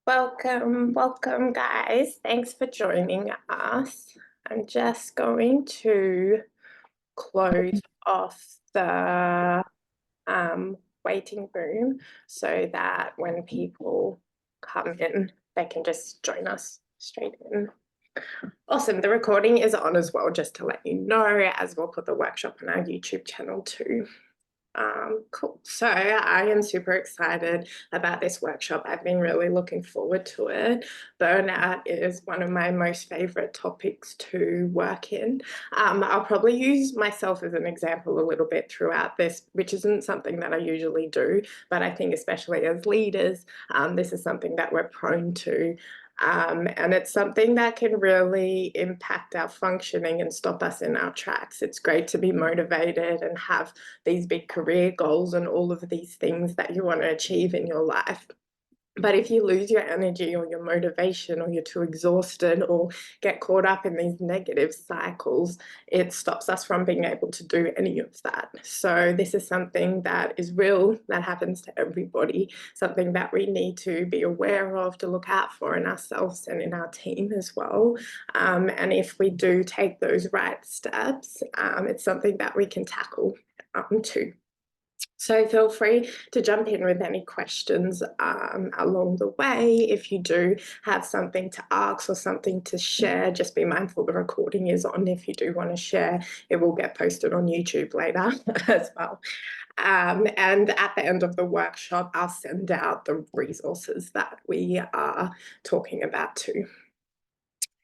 Welcome, guys. Thanks for joining us. I'm just going to close off the waiting room so that when people come in, they can just join us straight in. Awesome. The recording is on as well, just to let you know, as we'll put the workshop on our YouTube channel too. Cool. So I am super excited about this workshop. I've been really looking forward to it. Burnout is one of my most favorite topics to work in. I'll probably use myself as an example a little bit throughout this, which isn't something that I usually do, but I think especially as leaders, this is something that we're prone to. And it's something that can really impact our functioning and stop us in our tracks. It's great to be motivated and have these big career goals and all of these things that you want to achieve in your life. But if you lose your energy or your motivation, or you're too exhausted, or get caught up in these negative cycles, it stops us from being able to do any of that. So this is something that is real, that happens to everybody, something that we need to be aware of, to look out for in ourselves and in our team as well. And if we do take those right steps, it's something that we can tackle too. So feel free to jump in with any questions along the way. If you do have something to ask or something to share, just be mindful the recording is on. If you do want to share, it will get posted on YouTube later as well. And at the end of the workshop, I'll send out the resources that we are talking about too.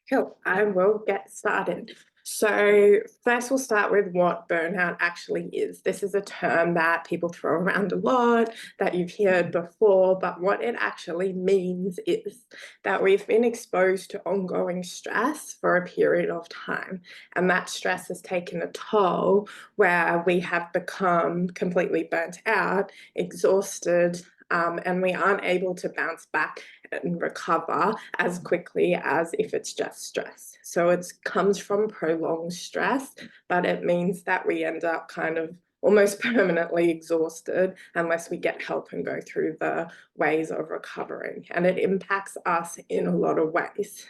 Cool, I will get started. So first we'll start with what burnout actually is. This is a term that people throw around a lot, that you've heard before, but what it actually means is that we've been exposed to ongoing stress for a period of time. And that stress has taken a toll where we have become completely burnt out, exhausted, and we aren't able to bounce back and recover as quickly as if it's just stress. So it comes from prolonged stress, but it means that we end up kind of almost permanently exhausted unless we get help and go through the ways of recovering. And it impacts us in a lot of ways.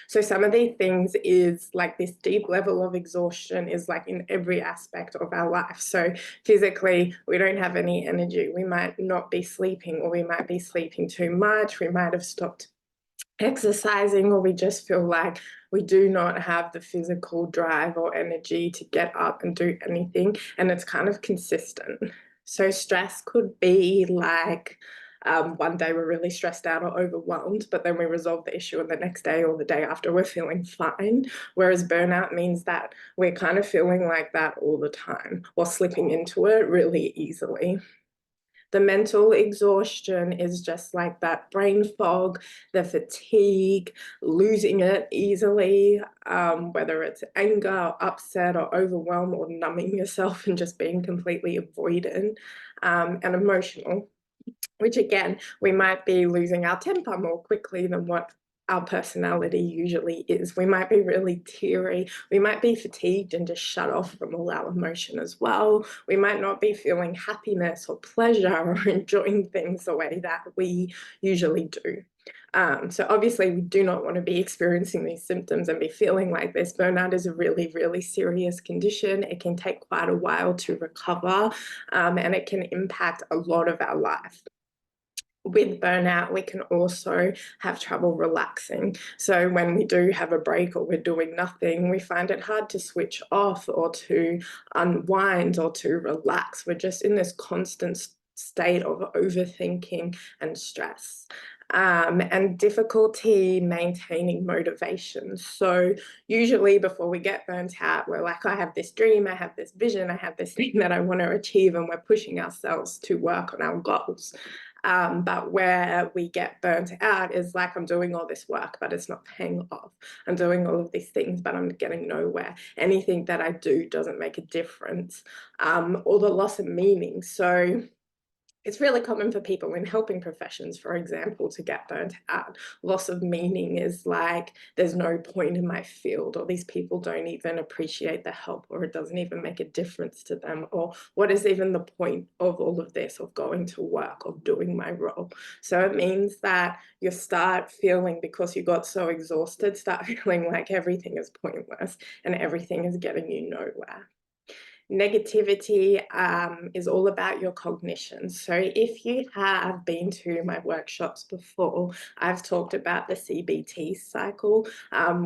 So some of these things is like this deep level of exhaustion is like in every aspect of our life. So physically, we don't have any energy. We might not be sleeping, or we might be sleeping too much. We might have stopped exercising, or we just feel like we do not have the physical drive or energy to get up and do anything. And it's kind of consistent. So stress could be like, one day we're really stressed out or overwhelmed, but then we resolve the issue, and the next day or the day after we're feeling fine. Whereas burnout means that we're kind of feeling like that all the time, or slipping into it really easily. The mental exhaustion is just like that brain fog, the fatigue, losing it easily, whether it's anger, or upset, or overwhelm, or numbing yourself and just being completely avoidant, and emotional, which again, we might be losing our temper more quickly than what our personality usually is. We might be really teary. We might be fatigued and just shut off from all our emotion as well. We might not be feeling happiness or pleasure or enjoying things the way that we usually do. So obviously we do not want to be experiencing these symptoms and be feeling like this. Burnout is a really, really serious condition. It can take quite a while to recover, and it can impact a lot of our life. With burnout, we can also have trouble relaxing. So when we do have a break or we're doing nothing, we find it hard to switch off or to unwind or to relax. We're just in this constant state of overthinking and stress. And difficulty maintaining motivation. So usually before we get burnt out, we're like, I have this dream, I have this vision, I have this thing that I want to achieve, and we're pushing ourselves to work on our goals. But where we get burnt out is like, I'm doing all this work, but it's not paying off. I'm doing all of these things, but I'm getting nowhere. Anything that I do doesn't make a difference, or the loss of meaning. So It's really common for people in helping professions, for example, to get burnt out. Loss of meaning is like, there's no point in my field, or these people don't even appreciate the help, or it doesn't even make a difference to them, or what is even the point of all of this, of going to work, of doing my role? So it means that you start feeling, because you got so exhausted, start feeling like everything is pointless and everything is getting you nowhere. Negativity is all about your cognition. So if you have been to my workshops before, I've talked about the CBT cycle,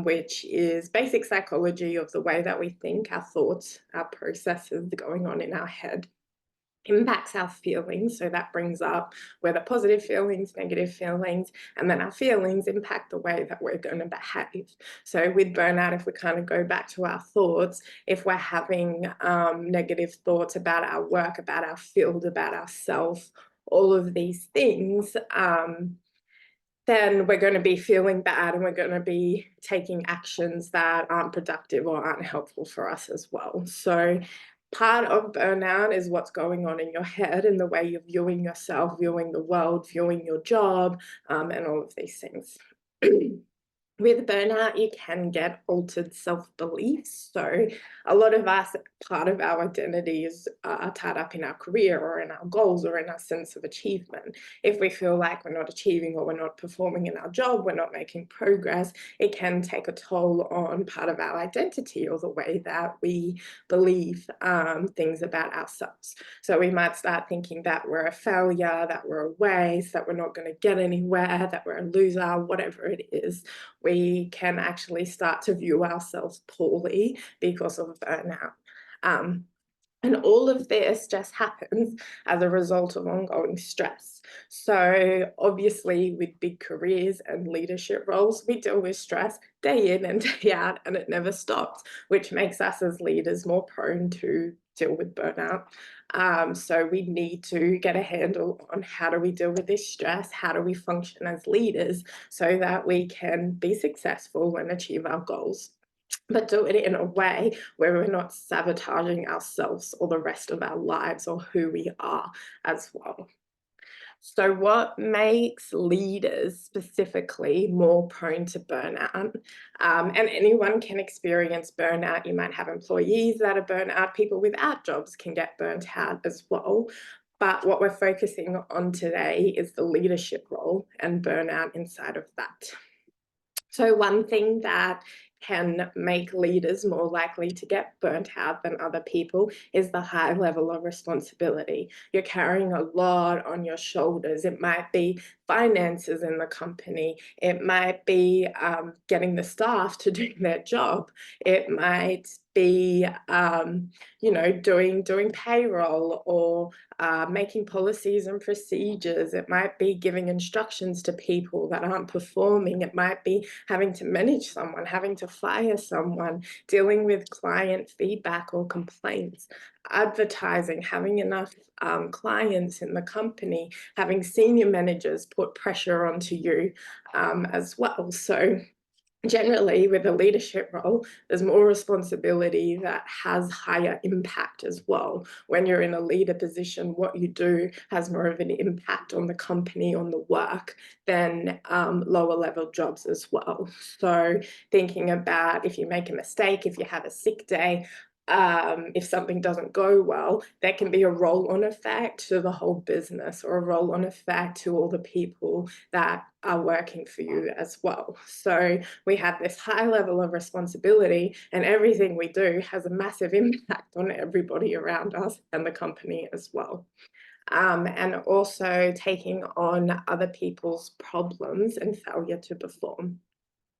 which is basic psychology of the way that we think, our thoughts, our processes going on in our head. Impacts our feelings. So that brings up whether positive feelings, negative feelings, and then our feelings impact the way that we're going to behave. So with burnout, if we kind of go back to our thoughts, if we're having negative thoughts about our work, about our field, about ourselves, all of these things, then we're going to be feeling bad, and we're going to be taking actions that aren't productive or aren't helpful for us as well. So part of burnout is what's going on in your head and the way you're viewing yourself, viewing the world, viewing your job, and all of these things. With burnout, you can get altered self-beliefs. So a lot of us, part of our identity is tied up in our career or in our goals or in our sense of achievement. If we feel like we're not achieving or we're not performing in our job, we're not making progress, it can take a toll on part of our identity or the way that we believe things about ourselves. So we might start thinking that we're a failure, that we're a waste, that we're not going to get anywhere, that we're a loser, whatever it is. We can actually start to view ourselves poorly because of burnout. And all of this just happens as a result of ongoing stress. So obviously with big careers and leadership roles, we deal with stress day in and day out, and it never stops, which makes us as leaders more prone to deal with burnout. So we need to get a handle on how do we deal with this stress? How do we function as leaders so that we can be successful and achieve our goals, but do it in a way where we're not sabotaging ourselves or the rest of our lives or who we are as well. So what makes leaders specifically more prone to burnout? And anyone can experience burnout. You might have employees that are burnt out. People without jobs can get burnt out as well. But what we're focusing on today is the leadership role and burnout inside of that. So one thing that can make leaders more likely to get burnt out than other people is the high level of responsibility. You're carrying a lot on your shoulders. It might be finances in the company. It might be getting the staff to do their job. It might be, doing payroll, or making policies and procedures. It might be giving instructions to people that aren't performing. It might be having to manage someone, having to fire someone, dealing with client feedback or complaints, advertising, having enough clients in the company, having senior managers put pressure onto you as well. So generally, with a leadership role, there's more responsibility that has higher impact as well. When you're in a leader position, what you do has more of an impact on the company, on the work, than lower level jobs as well. So thinking about if you make a mistake, if you have a sick day, if something doesn't go well, there can be a roll-on effect to the whole business, or a roll-on effect to all the people that are working for you as well. So we have this high level of responsibility, and everything we do has a massive impact on everybody around us and the company as well. And also taking on other people's problems and failure to perform.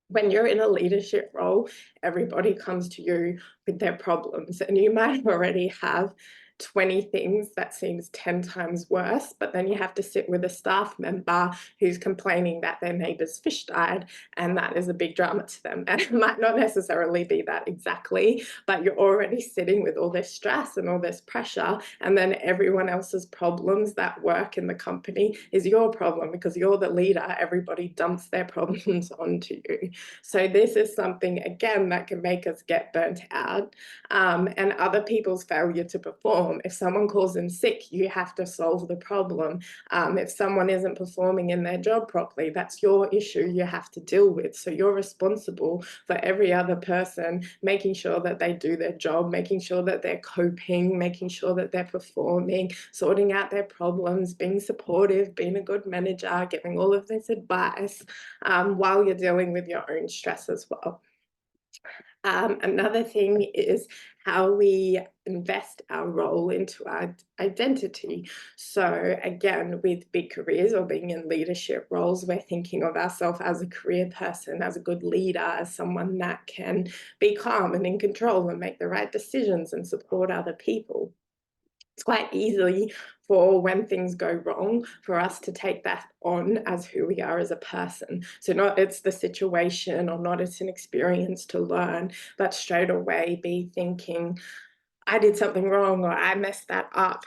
When you're in a leadership role, everybody comes to you with their problems, and you might already have 20 things that seems 10 times worse, but then you have to sit with a staff member who's complaining that their neighbour's fish died, and that is a big drama to them. And it might not necessarily be that exactly, but you're already sitting with all this stress and all this pressure, and then everyone else's problems that work in the company is your problem because you're the leader. Everybody dumps their problems onto you. So this is something, again, that can make us get burnt out. And other people's failure to perform perform. If someone calls in sick, you have to solve the problem. If someone isn't performing in their job properly, that's your issue you have to deal with. So you're responsible for every other person, making sure that they do their job, making sure that they're coping, making sure that they're performing, sorting out their problems, being supportive, being a good manager, giving all of this advice while you're dealing with your own stress as well. Another thing is how we invest our role into our identity. So again, with big careers or being in leadership roles, we're thinking of ourselves as a career person, as a good leader, as someone that can be calm and in control and make the right decisions and support other people. It's quite easy for when things go wrong for us to take that on as who we are as a person. So not it's the situation or not it's an experience to learn, but straight away be thinking, I did something wrong or I messed that up.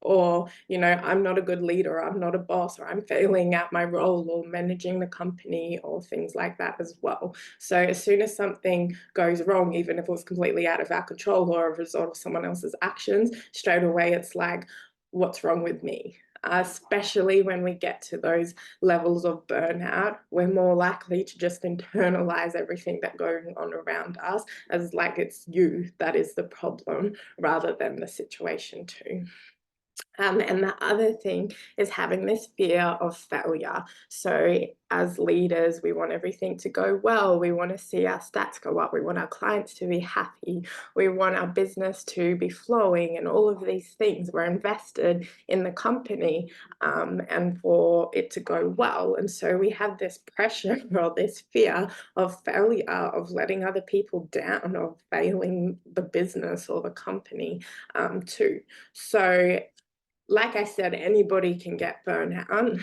Or, I'm not a good leader, or I'm not a boss, or I'm failing at my role or managing the company or things like that as well. So as soon as something goes wrong, even if it was completely out of our control or a result of someone else's actions, straight away it's like, what's wrong with me? Especially when we get to those levels of burnout, we're more likely to just internalize everything that's going on around us as like it's you that is the problem rather than the situation too. And the other thing is having this fear of failure. So, as leaders, we want everything to go well. We want to see our stats go up. We want our clients to be happy. We want our business to be flowing, and all of these things. We're invested in the company and for it to go well. And so, we have this pressure or this fear of failure, of letting other people down, of failing the business or the company too. So, like I said, anybody can get burnout,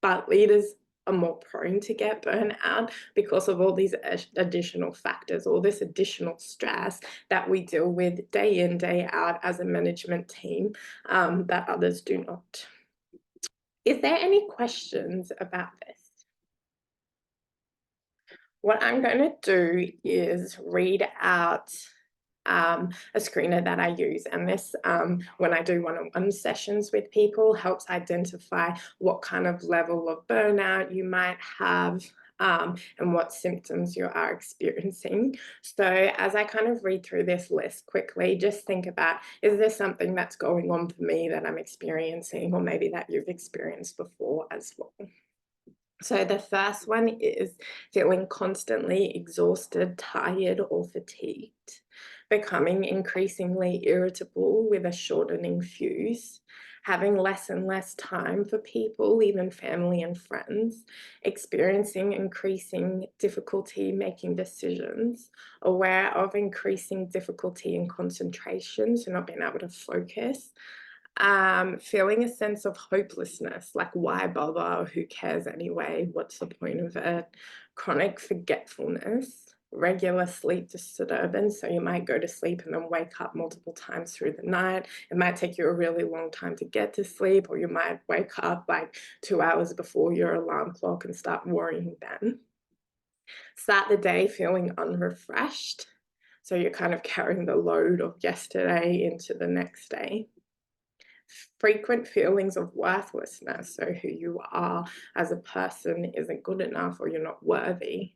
but leaders are more prone to get burnout because of all these additional factors, all this additional stress that we deal with day in, day out as a management team that others do not. Is there any questions about this? What I'm going to do is read out a screener that I use. And this, when I do one-on-one sessions with people, helps identify what kind of level of burnout you might have and what symptoms you are experiencing. So as I kind of read through this list quickly, just think about, is there something that's going on for me that I'm experiencing, or maybe that you've experienced before as well? So the first one is feeling constantly exhausted, tired, or fatigued, becoming increasingly irritable with a shortening fuse, having less and less time for people, even family and friends, experiencing increasing difficulty making decisions, aware of increasing difficulty in concentration, so not being able to focus, feeling a sense of hopelessness, like why bother? Who cares anyway? What's the point of it? Chronic forgetfulness, regular sleep disturbance. So you might go to sleep and then wake up multiple times through the night. It might take you a really long time to get to sleep, or you might wake up like 2 hours before your alarm clock and start worrying then. Start the day feeling unrefreshed. So you're kind of carrying the load of yesterday into the next day. Frequent feelings of worthlessness, so who you are as a person isn't good enough or you're not worthy.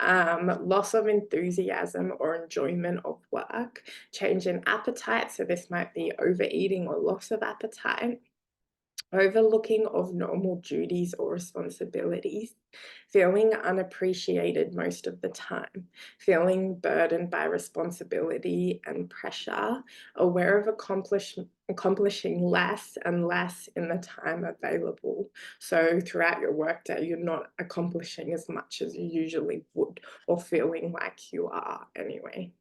Loss of enthusiasm or enjoyment of work, change in appetite, so this might be overeating or loss of appetite, overlooking of normal duties or responsibilities, feeling unappreciated most of the time, feeling burdened by responsibility and pressure, aware of accomplishing less and less in the time available. So throughout your workday, you're not accomplishing as much as you usually would, or feeling like you are anyway.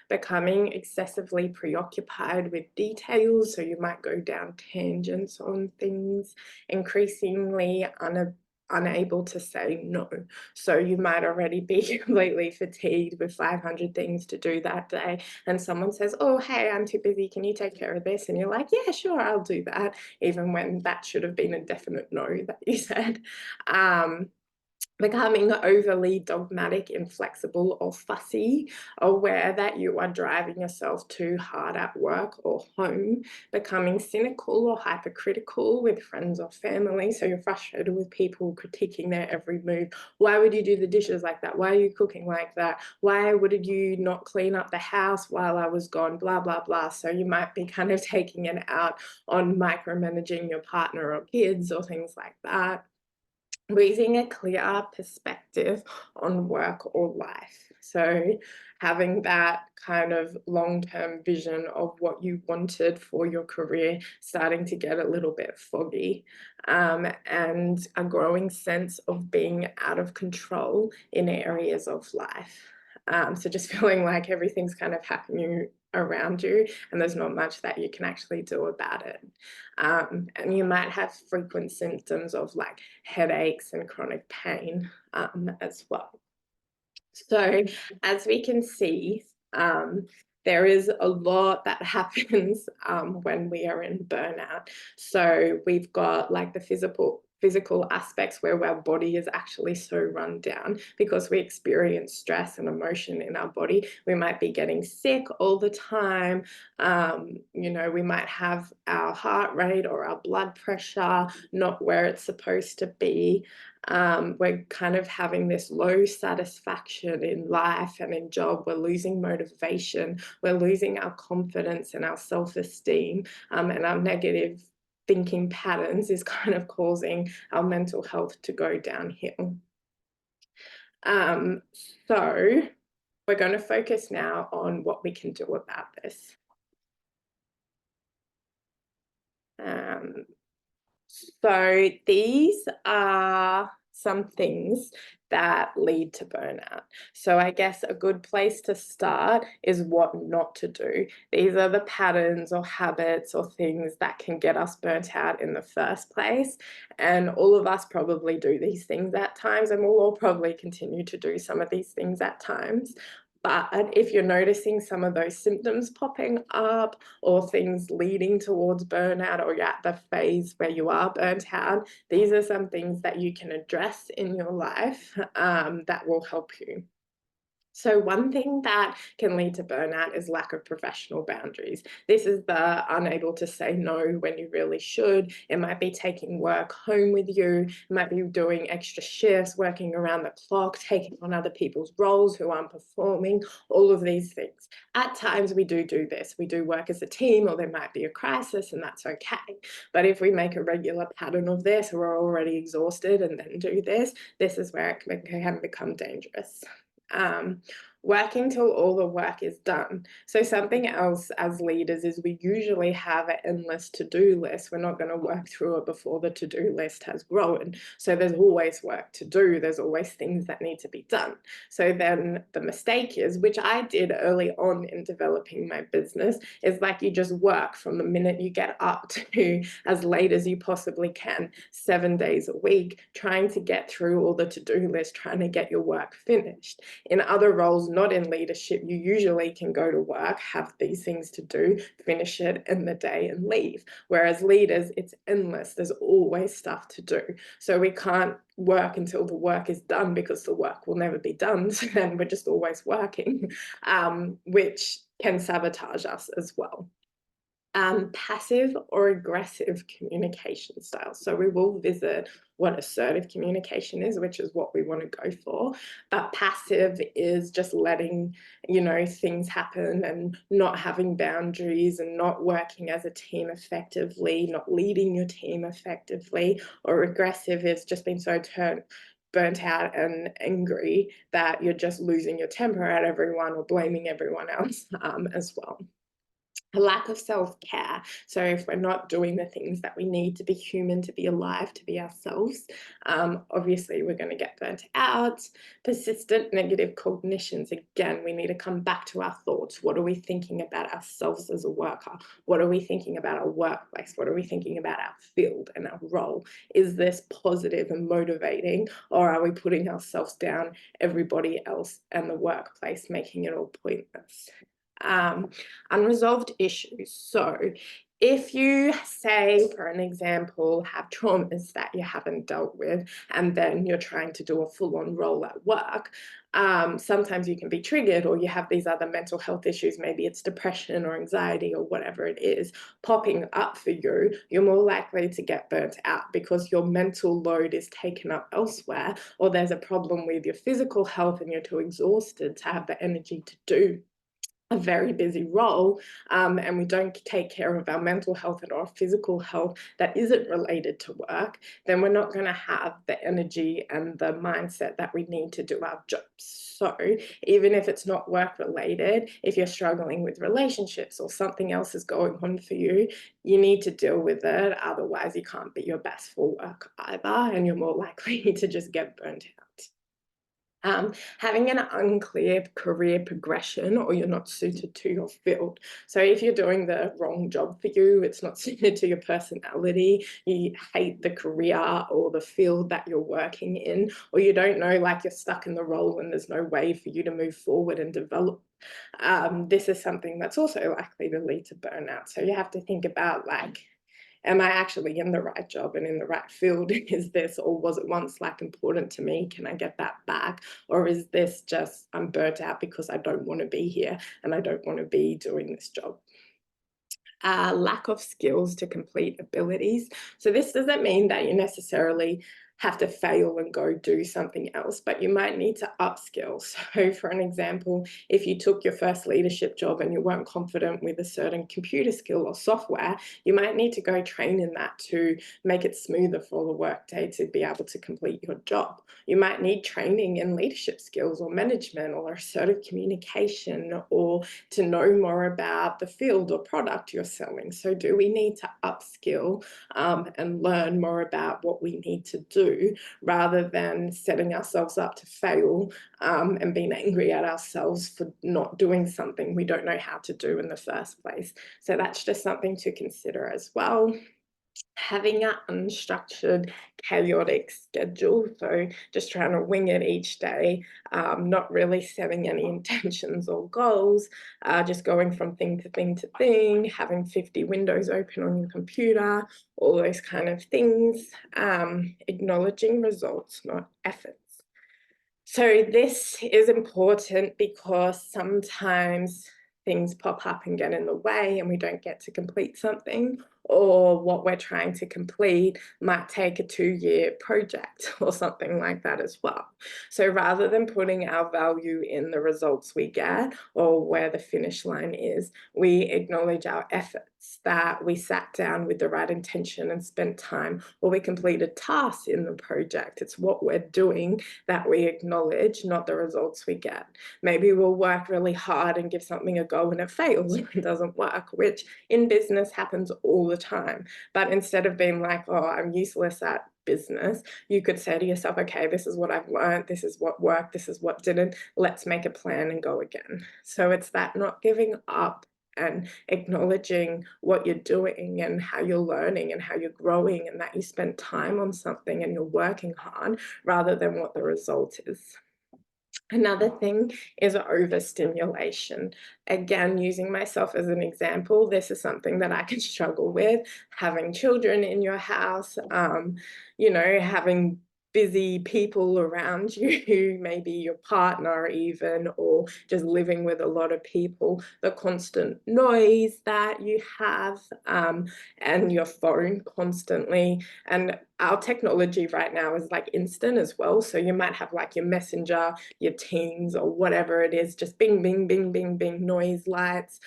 Becoming excessively preoccupied with details, so you might go down tangents on things, increasingly unable to say no. So you might already be completely fatigued with 500 things to do that day, and someone says, oh, hey, I'm too busy, can you take care of this? And you're like, yeah, sure, I'll do that, even when that should have been a definite no that you said. becoming overly dogmatic, inflexible, or fussy, aware that you are driving yourself too hard at work or home, becoming cynical or hypercritical with friends or family. So you're frustrated with people critiquing their every move. Why would you do the dishes like that? Why are you cooking like that? Why would you not clean up the house while I was gone? Blah, blah, blah. So you might be kind of taking it out on micromanaging your partner or kids or things like that. Raising a clear perspective on work or life. So having that kind of long-term vision of what you wanted for your career starting to get a little bit foggy, and a growing sense of being out of control in areas of life. So just feeling like everything's kind of happening around you and there's not much that you can actually do about it. And you might have frequent symptoms of like headaches and chronic pain as well. So as we can see, there is a lot that happens when we are in burnout. So we've got like the physical aspects where our body is actually so run down because we experience stress and emotion in our body. We might be getting sick all the time. We might have our heart rate or our blood pressure not where it's supposed to be. We're kind of having this low satisfaction in life and in job. We're losing motivation. We're losing our confidence and our self-esteem, and our negative thinking patterns is kind of causing our mental health to go downhill. Um, so we're going to focus now on what we can do about this. So these are some things that lead to burnout. So I guess a good place to start is what not to do. These are the patterns or habits or things that can get us burnt out in the first place. And all of us probably do these things at times, and we'll all probably continue to do some of these things at times. But if you're noticing some of those symptoms popping up or things leading towards burnout, or you're at the phase where you are burnt out, these are some things that you can address in your life that will help you. So one thing that can lead to burnout is lack of professional boundaries. This is the unable to say no when you really should. It might be taking work home with you. It might be doing extra shifts, working around the clock, taking on other people's roles who aren't performing, all of these things. At times we do this. We do work as a team, or there might be a crisis, and that's okay. But if we make a regular pattern of this, we're already exhausted and then do this, this is where it can become dangerous. Working till all the work is done. So something else as leaders is we usually have an endless to-do list. We're not going to work through it before the to-do list has grown. So there's always work to do. There's always things that need to be done. So then the mistake is, which I did early on in developing my business, is like you just work from the minute you get up to as late as you possibly can, 7 days a week, trying to get through all the to-do list, trying to get your work finished. In other roles, not in leadership, you usually can go to work, have these things to do, finish it in the day and leave. Whereas leaders, it's endless. There's always stuff to do. So we can't work until the work is done because the work will never be done. So then we're just always working, which can sabotage us as well. Passive or aggressive communication styles. So we will visit what assertive communication is, which is what we want to go for. But passive is just letting, things happen and not having boundaries and not working as a team effectively, not leading your team effectively. Or aggressive is just being so burnt out and angry that you're just losing your temper at everyone or blaming everyone else as well. A lack of self-care. So if we're not doing the things that we need to be human, to be alive, to be ourselves, obviously we're going to get burnt out. Persistent negative cognitions. Again, we need to come back to our thoughts. What are we thinking about ourselves as a worker? What are we thinking about our workplace? What are we thinking about our field and our role? Is this positive and motivating, or are we putting ourselves down, everybody else, and the workplace, making it all pointless? Unresolved issues. So If you say, for an example, have traumas that you haven't dealt with, and then you're trying to do a full-on role at work, sometimes you can be triggered, or you have these other mental health issues. Maybe it's depression or anxiety or whatever it is popping up for you. You're more likely to get burnt out because your mental load is taken up elsewhere, or there's a problem with your physical health and you're too exhausted to have the energy to do a very busy role, and we don't take care of our mental health and our physical health that isn't related to work, then we're not going to have the energy and the mindset that we need to do our jobs. So even if it's not work related, if you're struggling with relationships or something else is going on for you, you need to deal with it. Otherwise, you can't be your best for work either, and you're more likely to just get burnt out. Having an unclear career progression, or you're not suited to your field. So if you're doing the wrong job for you, it's not suited to your personality, you hate the career or the field that you're working in, or you don't know, like you're stuck in the role and there's no way for you to move forward and develop. This is something that's also likely to lead to burnout. So you have to think about, like, am I actually in the right job and in the right field? Is this, or was it once like important to me? Can I get that back? Or is this just I'm burnt out because I don't want to be here and I don't want to be doing this job? Lack of skills to complete abilities. So this doesn't mean that you necessarily have to fail and go do something else, but you might need to upskill. So for an example, if you took your first leadership job and you weren't confident with a certain computer skill or software, you might need to go train in that to make it smoother for the workday to be able to complete your job. You might need training in leadership skills or management or assertive communication, or to know more about the field or product you're selling. So do we need to upskill and learn more about what we need to do, rather than setting ourselves up to fail and being angry at ourselves for not doing something we don't know how to do in the first place? So that's just something to consider as well. Having an unstructured, chaotic schedule, so just trying to wing it each day, not really setting any intentions or goals, just going from thing to thing to thing, having 50 windows open on your computer, all those kind of things. Acknowledging results, not efforts. So this is important because sometimes things pop up and get in the way and we don't get to complete something, or what we're trying to complete might take a 2-year project or something like that as well. So rather than putting our value in the results we get or where the finish line is, we acknowledge our efforts, that we sat down with the right intention and spent time, or we completed tasks in the project. It's what we're doing that we acknowledge, not the results we get. Maybe we'll work really hard and give something a go and it fails and it doesn't work, which in business happens all the time. But instead of being like, oh, I'm useless at business, you could say to yourself, okay, this is what I've learned, this is what worked, this is what didn't, let's make a plan and go again. So it's that not giving up and acknowledging what you're doing and how you're learning and how you're growing, and that you spent time on something and you're working hard rather than what the result is. Another thing is overstimulation. Again, using myself as an example, this is something that I can struggle with. Having children in your house, having busy people around you, maybe your partner even, or just living with a lot of people, the constant noise that you have, and your phone constantly. And our technology right now is like instant as well. So you might have like your messenger, your Teams, or whatever it is, just bing, bing, bing, bing, bing, noise, lights,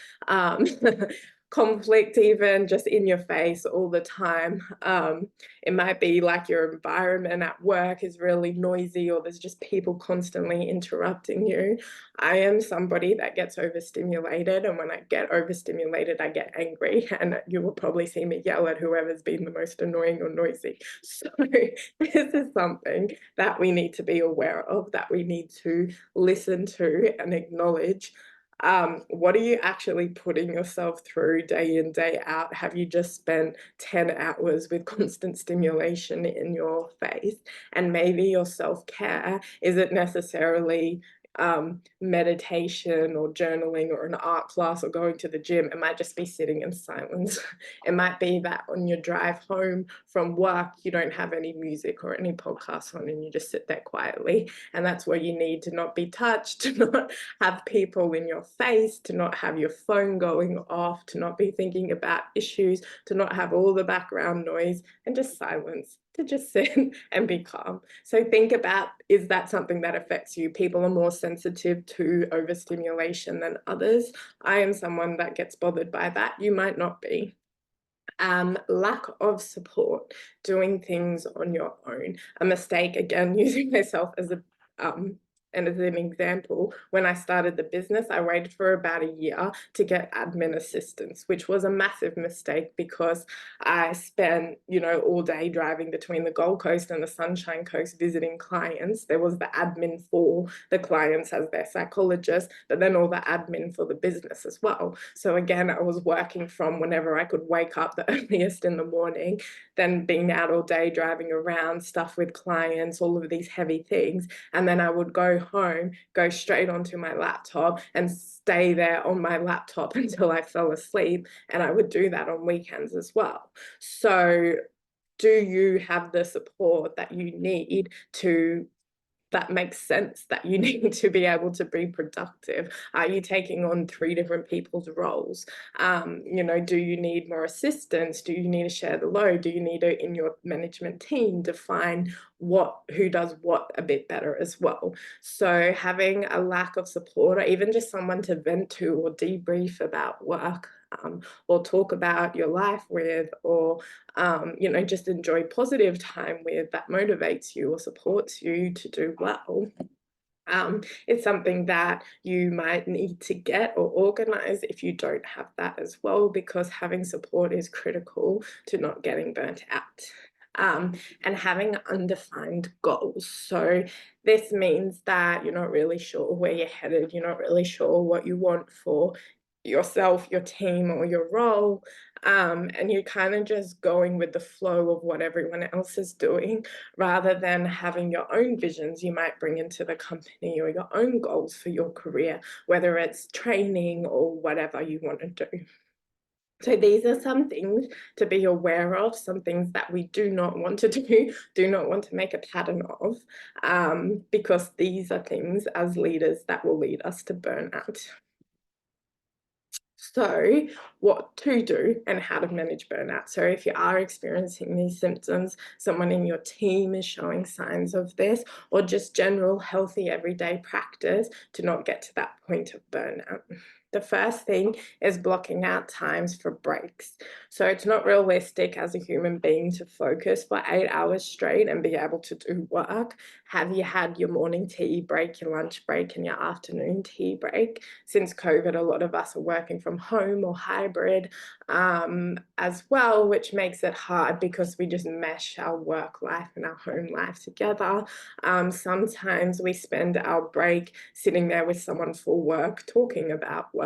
conflict even just in your face all the time. It might be like your environment at work is really noisy, or there's just people constantly interrupting you. I am somebody that gets overstimulated, and when I get overstimulated, I get angry, and you will probably see me yell at whoever's been the most annoying or noisy. So this is something that we need to be aware of, that we need to listen to and acknowledge. What are you actually putting yourself through day in, day out? Have you just spent 10 hours with constant stimulation in your face? And maybe your self-care isn't necessarily meditation or journaling or an art class or going to the gym. It might just be sitting in silence. It might be that on your drive home from work, you don't have any music or any podcasts on and you just sit there quietly. And that's where you need to not be touched, to not have people in your face, to not have your phone going off, to not be thinking about issues, to not have all the background noise, and just silence, to just sit and be calm. So think about, is that something that affects you? People are more sensitive to overstimulation than others. I am someone that gets bothered by that. You might not be. Lack of support, doing things on your own. A mistake, again, using myself as and as an example, when I started the business, I waited for about a year to get admin assistance, which was a massive mistake because I spent, all day driving between the Gold Coast and the Sunshine Coast visiting clients. There was the admin for the clients as their psychologist, but then all the admin for the business as well. So again, I was working from whenever I could wake up the earliest in the morning, then being out all day driving around, stuff with clients, all of these heavy things. And then I would go home, go straight onto my laptop and stay there on my laptop until I fell asleep. And I would do that on weekends as well. So do you have the support that you need that makes sense, that you need to be able to be productive? Are you taking on 3 different people's roles? Do you need more assistance? Do you need to share the load? Do you need to, in your management team, define who does what a bit better as well? So having a lack of support, or even just someone to vent to or debrief about work, or talk about your life with, or just enjoy positive time with, that motivates you or supports you to do well. It's something that you might need to get or organize if you don't have that as well, because having support is critical to not getting burnt out. And having undefined goals. So this means that you're not really sure where you're headed, you're not really sure what you want for yourself, your team, or your role, and you're kind of just going with the flow of what everyone else is doing, rather than having your own visions you might bring into the company, or your own goals for your career, whether it's training or whatever you want to do. So these are some things to be aware of, some things that we do not want to do not want to make a pattern of, because these are things as leaders that will lead us to burnout. So what to do and how to manage burnout. So if you are experiencing these symptoms, someone in your team is showing signs of this, or just general healthy everyday practice to not get to that point of burnout. The first thing is blocking out times for breaks. So it's not realistic as a human being to focus for 8 hours straight and be able to do work. Have you had your morning tea break, your lunch break, and your afternoon tea break? Since COVID, a lot of us are working from home or hybrid as well, which makes it hard because we just mesh our work life and our home life together. Sometimes we spend our break sitting there with someone for work, talking about work.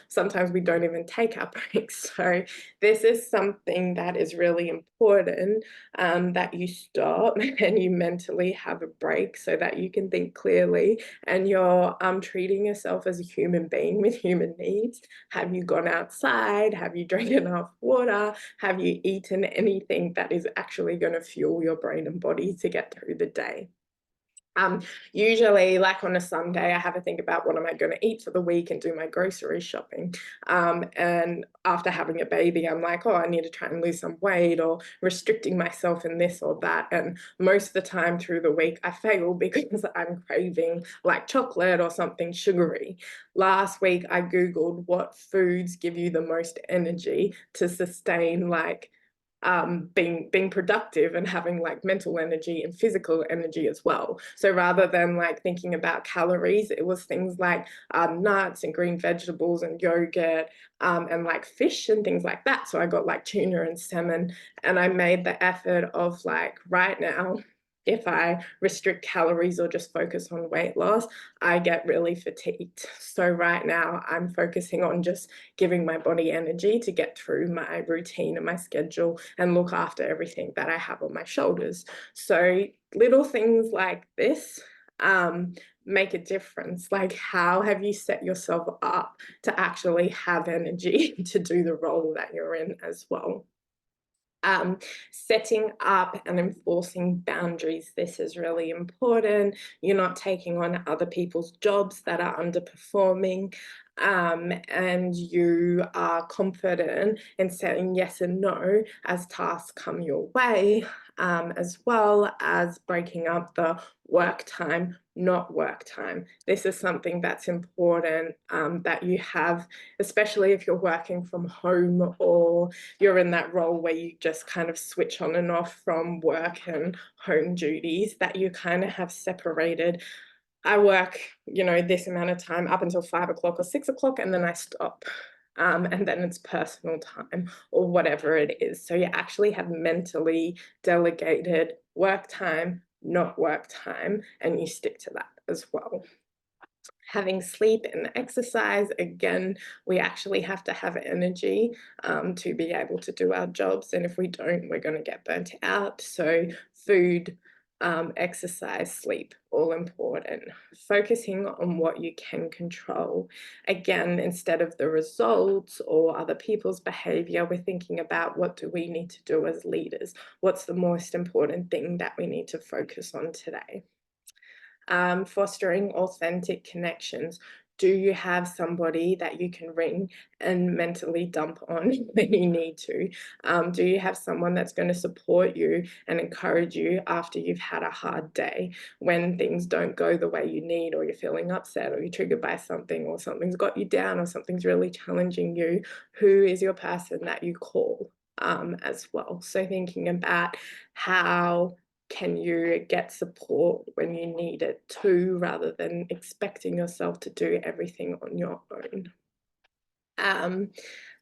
Sometimes we don't even take our breaks. So this is something that is really important, that you stop and you mentally have a break so that you can think clearly and you're treating yourself as a human being with human needs. Have you gone outside? Have you drank enough water? Have you eaten anything that is actually going to fuel your brain and body to get through the day? Usually, like on a Sunday, I have to think about what am I going to eat for the week and do my grocery shopping. And after having a baby, I'm like, oh, I need to try and lose some weight, or restricting myself in this or that. And most of the time through the week, I fail because I'm craving like chocolate or something sugary. Last week, I Googled what foods give you the most energy to sustain being productive and having like mental energy and physical energy as well. So rather than like thinking about calories, it was things like nuts and green vegetables and yogurt, and like fish and things like that. So I got like tuna and salmon, and I made the effort of like, right now, if I restrict calories or just focus on weight loss, I get really fatigued. So right now I'm focusing on just giving my body energy to get through my routine and my schedule and look after everything that I have on my shoulders. So little things like this make a difference? Like, how have you set yourself up to actually have energy to do the role that you're in as well? um, Setting up and enforcing boundaries. This is really important. You're not taking on other people's jobs that are underperforming. And you are confident in saying yes and no as tasks come your way, as well as breaking up the work time, not work time. This is something that's important, that you have, especially if you're working from home or you're in that role where you just kind of switch on and off from work and home duties, that you kind of have separated. I work, this amount of time up until 5 o'clock or 6 o'clock, and then I stop. And then it's personal time or whatever it is. So you actually have mentally delegated work time, not work time, and you stick to that as well. Having sleep and exercise, again, we actually have to have energy, to be able to do our jobs. And if we don't, we're going to get burnt out. So, food, exercise, sleep, all important. Focusing on what you can control. Again, instead of the results or other people's behavior, we're thinking about what do we need to do as leaders? What's the most important thing that we need to focus on today? Fostering authentic connections. Do you have somebody that you can ring and mentally dump on when you need to? Do you have someone that's going to support you and encourage you after you've had a hard day when things don't go the way you need, or you're feeling upset, or you're triggered by something, or something's got you down, or something's really challenging you? Who is your person that you call, as well? So, thinking about how can you get support when you need it too, rather than expecting yourself to do everything on your own? Um,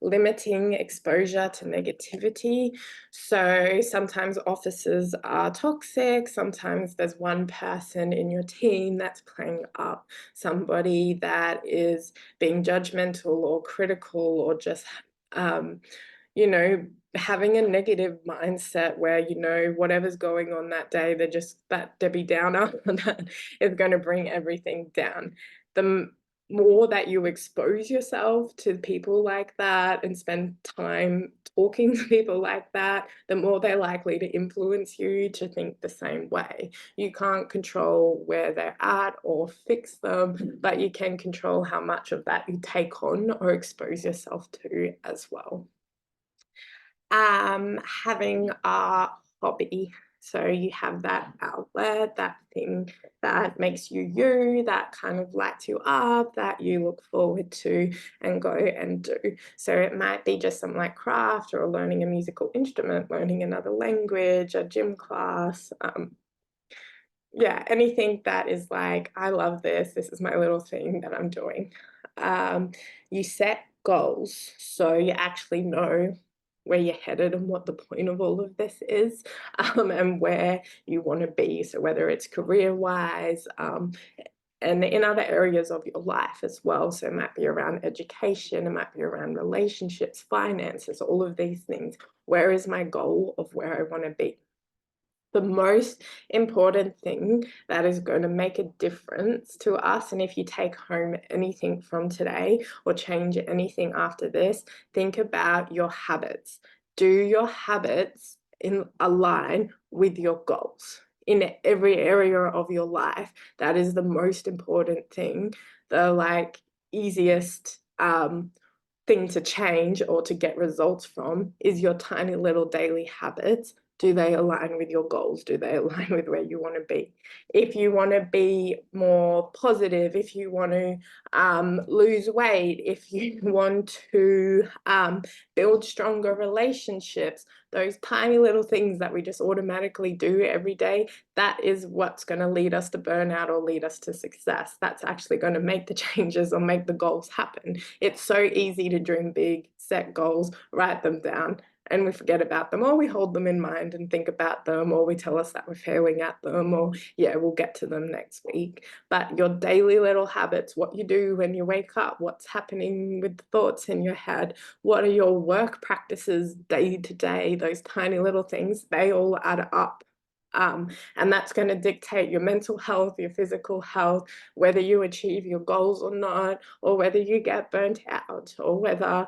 Limiting exposure to negativity. So sometimes offices are toxic, sometimes there's one person in your team that's playing up, somebody that is being judgmental or critical, or just um, you know, having a negative mindset where, whatever's going on that day, they're just that Debbie Downer that is going to bring everything down. The more that you expose yourself to people like that and spend time talking to people like that, the more they're likely to influence you to think the same way. You can't control where they're at or fix them, but you can control how much of that you take on or expose yourself to as well. Having a hobby. So you have that outlet, that thing that makes you you, that kind of lights you up, that you look forward to and go and do. So it might be just something like craft, or learning a musical instrument, learning another language, a gym class, yeah, anything that is like, I love this. This is my little thing that I'm doing. You set goals, so you actually know where you're headed and what the point of all of this is, and where you want to be. So whether it's career wise, and in other areas of your life as well. So it might be around education, it might be around relationships, finances, all of these things. Where is my goal of where I want to be? The most important thing that is going to make a difference to us, and if you take home anything from today or change anything after this, think about your habits. Do your habits in align with your goals in every area of your life? That is the most important thing. The easiest thing to change or to get results from is your tiny little daily habits. Do they align with your goals? Do they align with where you want to be? If you want to be more positive, if you want to lose weight, if you want to build stronger relationships, those tiny little things that we just automatically do every day, that is what's going to lead us to burnout or lead us to success. That's actually going to make the changes or make the goals happen. It's so easy to dream big, set goals, write them down, and we forget about them, or we hold them in mind and think about them, or we tell us that we're failing at them, or yeah, we'll get to them next week. But your daily little habits, what you do when you wake up, what's happening with the thoughts in your head, what are your work practices day to day, those tiny little things, they all add up And that's going to dictate your mental health, your physical health, whether you achieve your goals or not, or whether you get burnt out, or whether,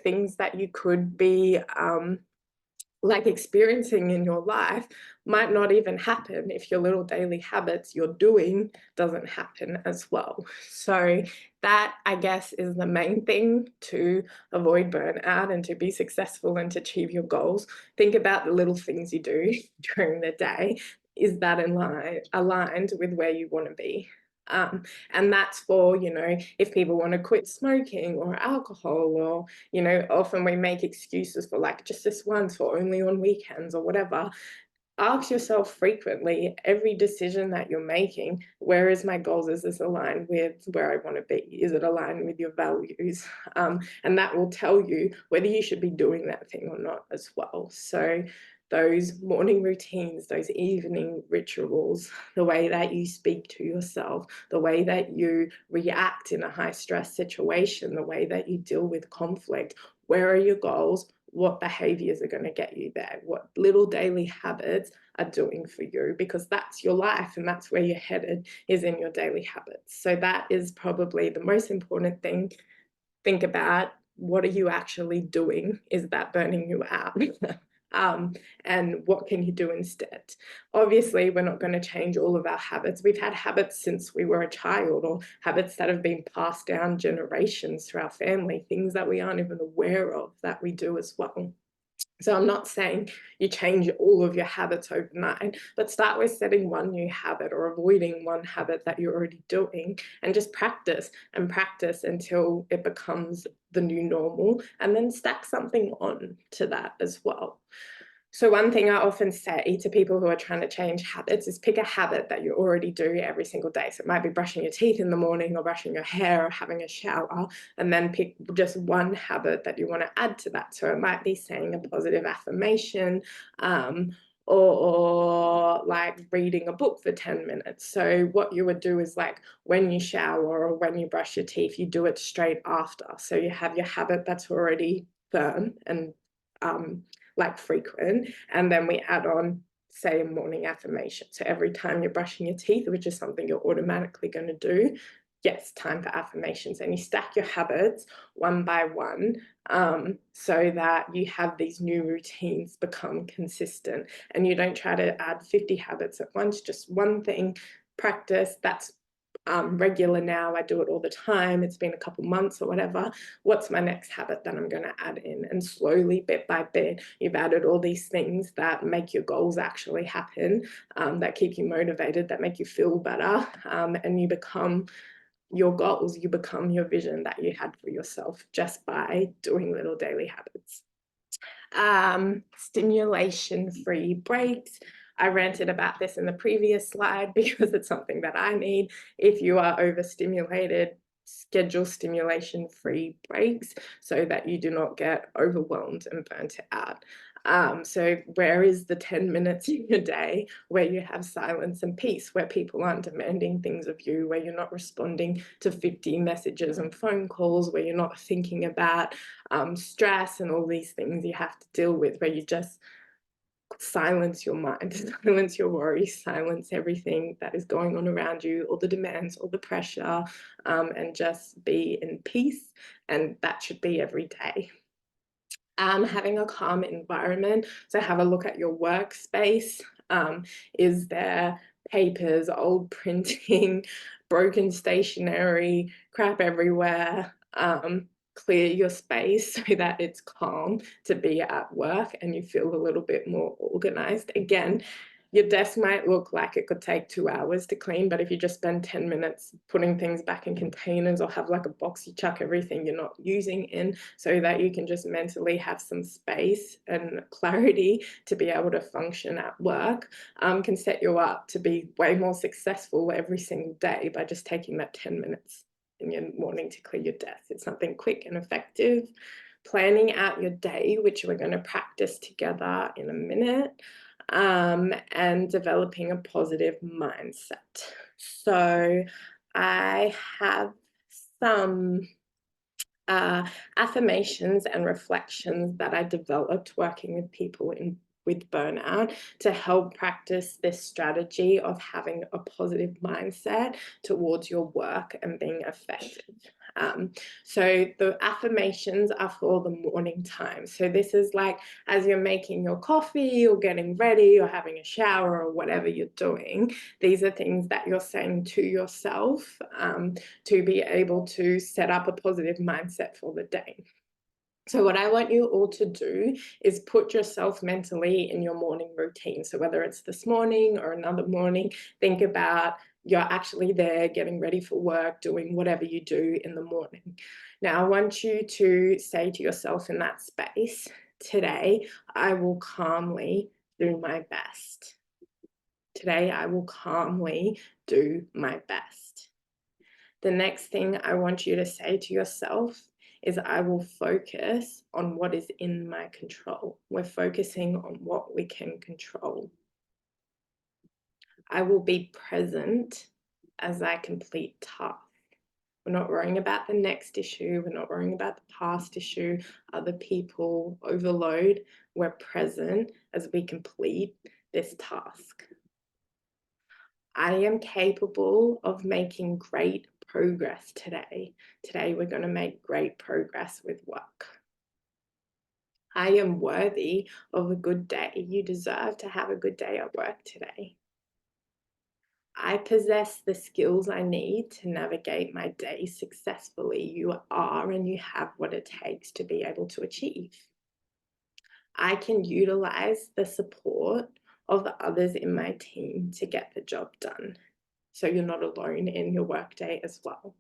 things that you could be like experiencing in your life might not even happen if your little daily habits you're doing doesn't happen as well. So that, I guess, is the main thing to avoid burnout and to be successful and to achieve your goals. Think about the little things you do during the day. Is that aligned with where you want to be? And that's for, if people want to quit smoking or alcohol, or, often we make excuses for like just this once or only on weekends or whatever. Ask yourself frequently, every decision that you're making, where is my goals? Is this aligned with where I want to be? Is it aligned with your values? And that will tell you whether you should be doing that thing or not as well. So those morning routines, those evening rituals, the way that you speak to yourself, the way that you react in a high stress situation, the way that you deal with conflict, where are your goals? What behaviors are going to get you there? What little daily habits are doing for you? Because that's your life and that's where you're headed, is in your daily habits. So that is probably the most important thing. Think about, what are you actually doing? Is that burning you out? And what can you do instead? Obviously, we're not going to change all of our habits. We've had habits since we were a child, or habits that have been passed down generations through our family, things that we aren't even aware of that we do as well. So I'm not saying you change all of your habits overnight, but start with setting one new habit or avoiding one habit that you're already doing, and just practice and practice until it becomes the new normal, and then stack something on to that as well. So one thing I often say to people who are trying to change habits is pick a habit that you already do every single day. So it might be brushing your teeth in the morning, or brushing your hair, or having a shower, and then pick just one habit that you want to add to that. So it might be saying a positive affirmation, or like reading a book for 10 minutes. So what you would do is, like, when you shower or when you brush your teeth, you do it straight after. So you have your habit that's already firm and like frequent, and then we add on, say, a morning affirmation. So every time you're brushing your teeth, which is something you're automatically going to do, yes, time for affirmations. And you stack your habits one by one, so that you have these new routines become consistent, and you don't try to add 50 habits at once, just one thing. Practice, that's regular now. I do it all the time. It's been a couple months or whatever. What's my next habit that I'm going to add in? And slowly, bit by bit, you've added all these things that make your goals actually happen, that keep you motivated, that make you feel better, and you become your goals, you become your vision that you had for yourself just by doing little daily habits. Stimulation-free breaks. I ranted about this in the previous slide because it's something that I need. If you are overstimulated, schedule stimulation-free breaks so that you do not get overwhelmed and burnt out. So where is the 10 minutes in your day where you have silence and peace, where people aren't demanding things of you, where you're not responding to 50 messages and phone calls, where you're not thinking about stress and all these things you have to deal with, where you just silence your mind, silence your worries, silence everything that is going on around you, all the demands, all the pressure, and just be in peace. And that should be every day. Having a calm environment. So have a look at your workspace. Is there papers, old printing, broken stationery, crap everywhere? Clear your space so that it's calm to be at work and you feel a little bit more organized. Again, your desk might look like it could take 2 hours to clean, but if you just spend 10 minutes putting things back in containers, or have like a box you chuck everything you're not using in, so that you can just mentally have some space and clarity to be able to function at work, can set you up to be way more successful every single day by just taking that 10 minutes in your morning to clear your desk. It's something quick and effective. Planning out your day, which we're going to practice together in a minute. And developing a positive mindset. So I have some affirmations and reflections that I developed working with people with burnout to help practice this strategy of having a positive mindset towards your work and being effective. So the affirmations are for the morning time. So this is like as you're making your coffee or getting ready or having a shower or whatever you're doing, these are things that you're saying to yourself to be able to set up a positive mindset for the day. So what I want you all to do is put yourself mentally in your morning routine. So whether it's this morning or another morning, think about you're actually there getting ready for work, doing whatever you do in the morning. Now, I want you to say to yourself in that space, today, I will calmly do my best. Today, I will calmly do my best. The next thing I want you to say to yourself is I will focus on what is in my control. We're focusing on what we can control. I will be present as I complete tasks. We're not worrying about the next issue. We're not worrying about the past issue, other people, overload. We're present as we complete this task. I am capable of making great progress today. Today, we're going to make great progress with work. I am worthy of a good day. You deserve to have a good day at work today. I possess the skills I need to navigate my day successfully. You are and you have what it takes to be able to achieve. I can utilize the support of the others in my team to get the job done. So you're not alone in your workday as well.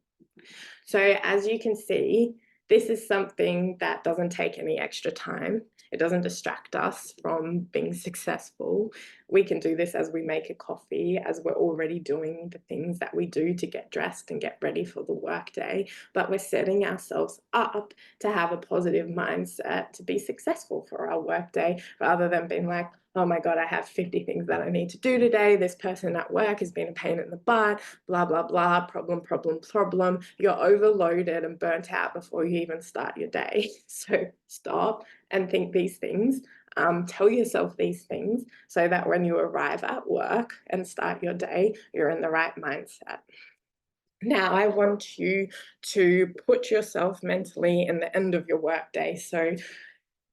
So as you can see, this is something that doesn't take any extra time. It doesn't distract us from being successful. We can do this as we make a coffee, as we're already doing the things that we do to get dressed and get ready for the workday. But we're setting ourselves up to have a positive mindset to be successful for our workday, rather than being like, oh my God, I have 50 things that I need to do today. This person at work has been a pain in the butt, blah, blah, blah, problem, problem, problem. You're overloaded and burnt out before you even start your day. So stop and think these things. Tell yourself these things so that when you arrive at work and start your day, you're in the right mindset. Now, I want you to put yourself mentally in the end of your workday. So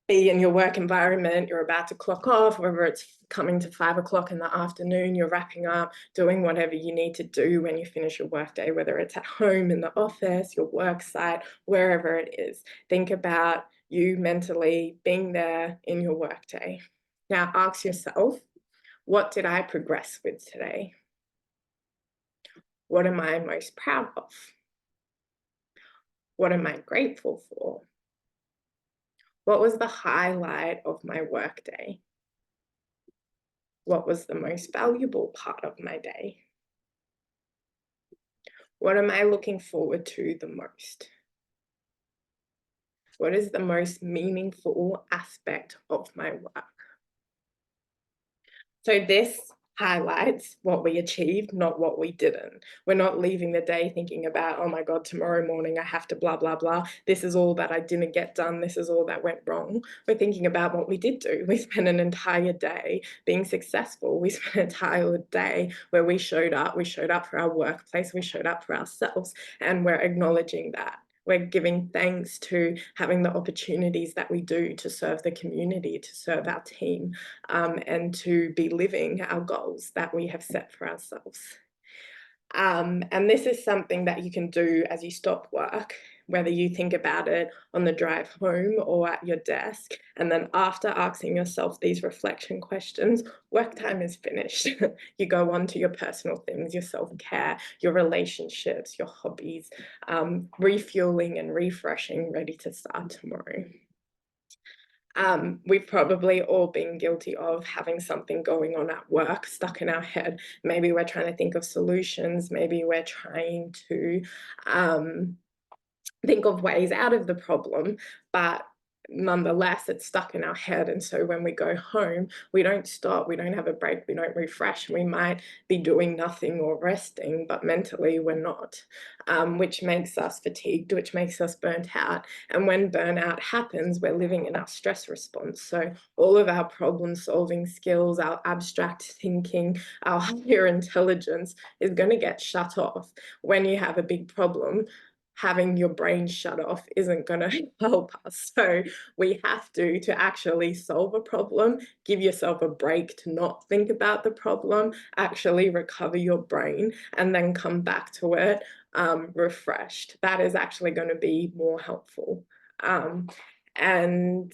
be in your work environment, you're about to clock off, whether it's coming to 5 o'clock in the afternoon, you're wrapping up, doing whatever you need to do when you finish your workday, whether it's at home, in the office, your work site, wherever it is. Think about you mentally being there in your workday. Now ask yourself, what did I progress with today? What am I most proud of? What am I grateful for? What was the highlight of my workday? What was the most valuable part of my day? What am I looking forward to the most? What is the most meaningful aspect of my work? So this highlights what we achieved, not what we didn't. We're not leaving the day thinking about, oh my God, tomorrow morning I have to blah, blah, blah. This is all that I didn't get done. This is all that went wrong. We're thinking about what we did do. We spent an entire day being successful. We spent an entire day where we showed up for our workplace, we showed up for ourselves, and we're acknowledging that. We're giving thanks to having the opportunities that we do to serve the community, to serve our team, and to be living our goals that we have set for ourselves. And this is something that you can do as you stop work, whether you think about it on the drive home or at your desk. And then after asking yourself these reflection questions, work time is finished. You go on to your personal things, your self-care, your relationships, your hobbies, refueling and refreshing, ready to start tomorrow. We've probably all been guilty of having something going on at work stuck in our head. Maybe we're trying to think of solutions. Maybe we're trying to think of ways out of the problem, but nonetheless, it's stuck in our head. And so when we go home, we don't stop, we don't have a break, we don't refresh. We might be doing nothing or resting, but mentally we're not, which makes us fatigued, which makes us burnt out. And when burnout happens, we're living in our stress response. So all of our problem solving skills, our abstract thinking, our higher intelligence is going to get shut off. When you have a big problem, having your brain shut off isn't going to help us. So we have to actually solve a problem, give yourself a break to not think about the problem, actually recover your brain, and then come back to it refreshed. That is actually going to be more helpful. And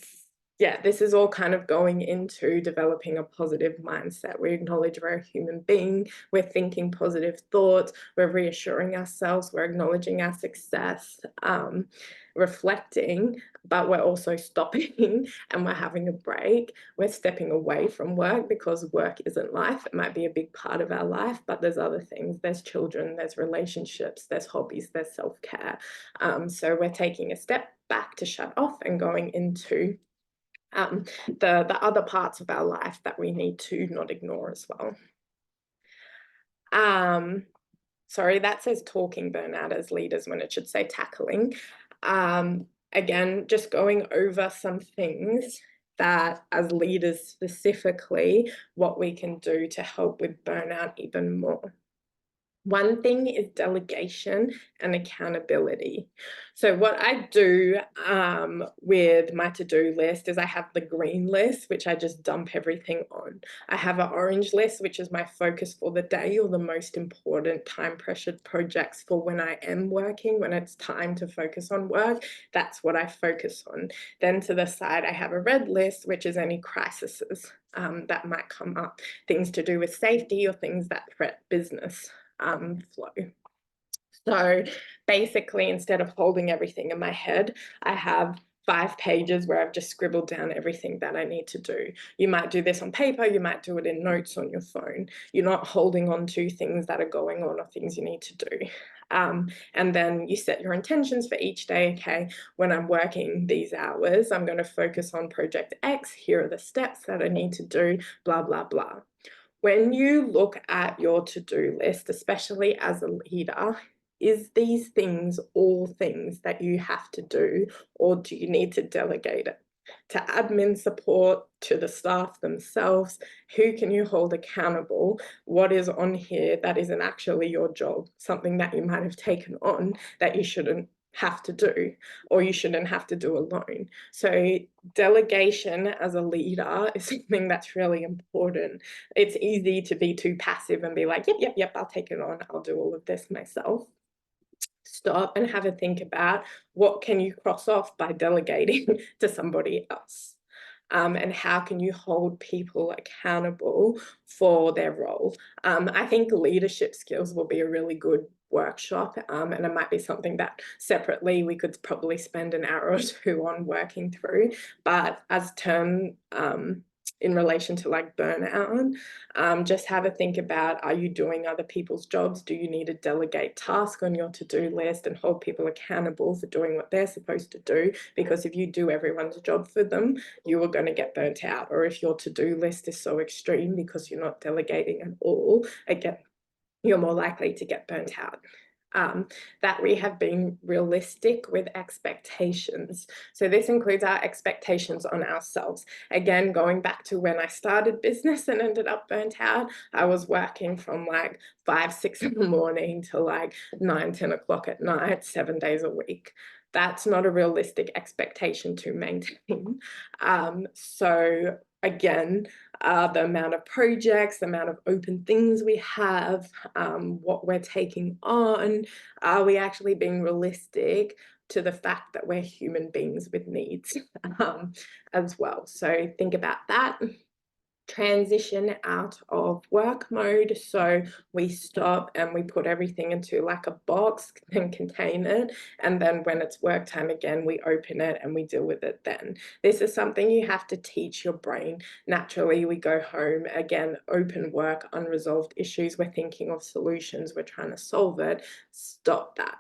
yeah, this is all kind of going into developing a positive mindset. We acknowledge we're a human being, we're thinking positive thoughts, we're reassuring ourselves, we're acknowledging our success, reflecting, but we're also stopping and we're having a break. We're stepping away from work because work isn't life. It might be a big part of our life, but there's other things. There's children, there's relationships, there's hobbies, there's self-care. So we're taking a step back to shut off and going into the other parts of our life that we need to not ignore as well. Sorry, that says talking burnout as leaders when it should say tackling. Again, just going over some things that as leaders specifically, what we can do to help with burnout even more. One thing is delegation and accountability. So what I do with my to-do list is I have the green list, which I just dump everything on. I have an orange list, which is my focus for the day or the most important time-pressured projects for when I am working, when it's time to focus on work. That's what I focus on. Then to the side, I have a red list, which is any crises that might come up, things to do with safety or things that threat business flow. So basically, instead of holding everything in my head, I have 5 pages where I've just scribbled down everything that I need to do. You might do this on paper, you might do it in notes on your phone. You're not holding on to things that are going on or things you need to do. And then you set your intentions for each day. Okay, when I'm working these hours, I'm going to focus on project X. Here are the steps that I need to do, blah, blah, blah. When you look at your to-do list, especially as a leader, is these things all things that you have to do, or do you need to delegate it? To admin support, to the staff themselves, who can you hold accountable? What is on here that isn't actually your job? Something that you might have taken on that you shouldn't have to do, or you shouldn't have to do alone. So delegation as a leader is something that's really important. It's easy to be too passive and be like, yep, I'll take it on. I'll do all of this myself. Stop and have a think about what can you cross off by delegating to somebody else. And how can you hold people accountable for their role? I think leadership skills will be a really good workshop, and it might be something that separately we could probably spend an hour or two on working through. But as term in relation to like burnout, just have a think about, are you doing other people's jobs? Do you need to delegate tasks on your to-do list and hold people accountable for doing what they're supposed to do? Because if you do everyone's job for them, you are going to get burnt out. Or if your to-do list is so extreme because you're not delegating at all, again, you're more likely to get burnt out. That we have been realistic with expectations. So this includes our expectations on ourselves. Again, going back to when I started business and ended up burnt out, I was working from like 5, 6 in the morning to like 9, 10 o'clock at night, 7 days a week. That's not a realistic expectation to maintain. So again, the amount of projects, the amount of open things we have, what we're taking on, are we actually being realistic to the fact that we're human beings with needs as well? So think about that. Transition out of work mode. So we stop and we put everything into like a box and contain it. And then when it's work time again, we open it and we deal with it then. This is something you have to teach your brain. Naturally, we go home, again, open work, unresolved issues. We're thinking of solutions. We're trying to solve it. Stop that.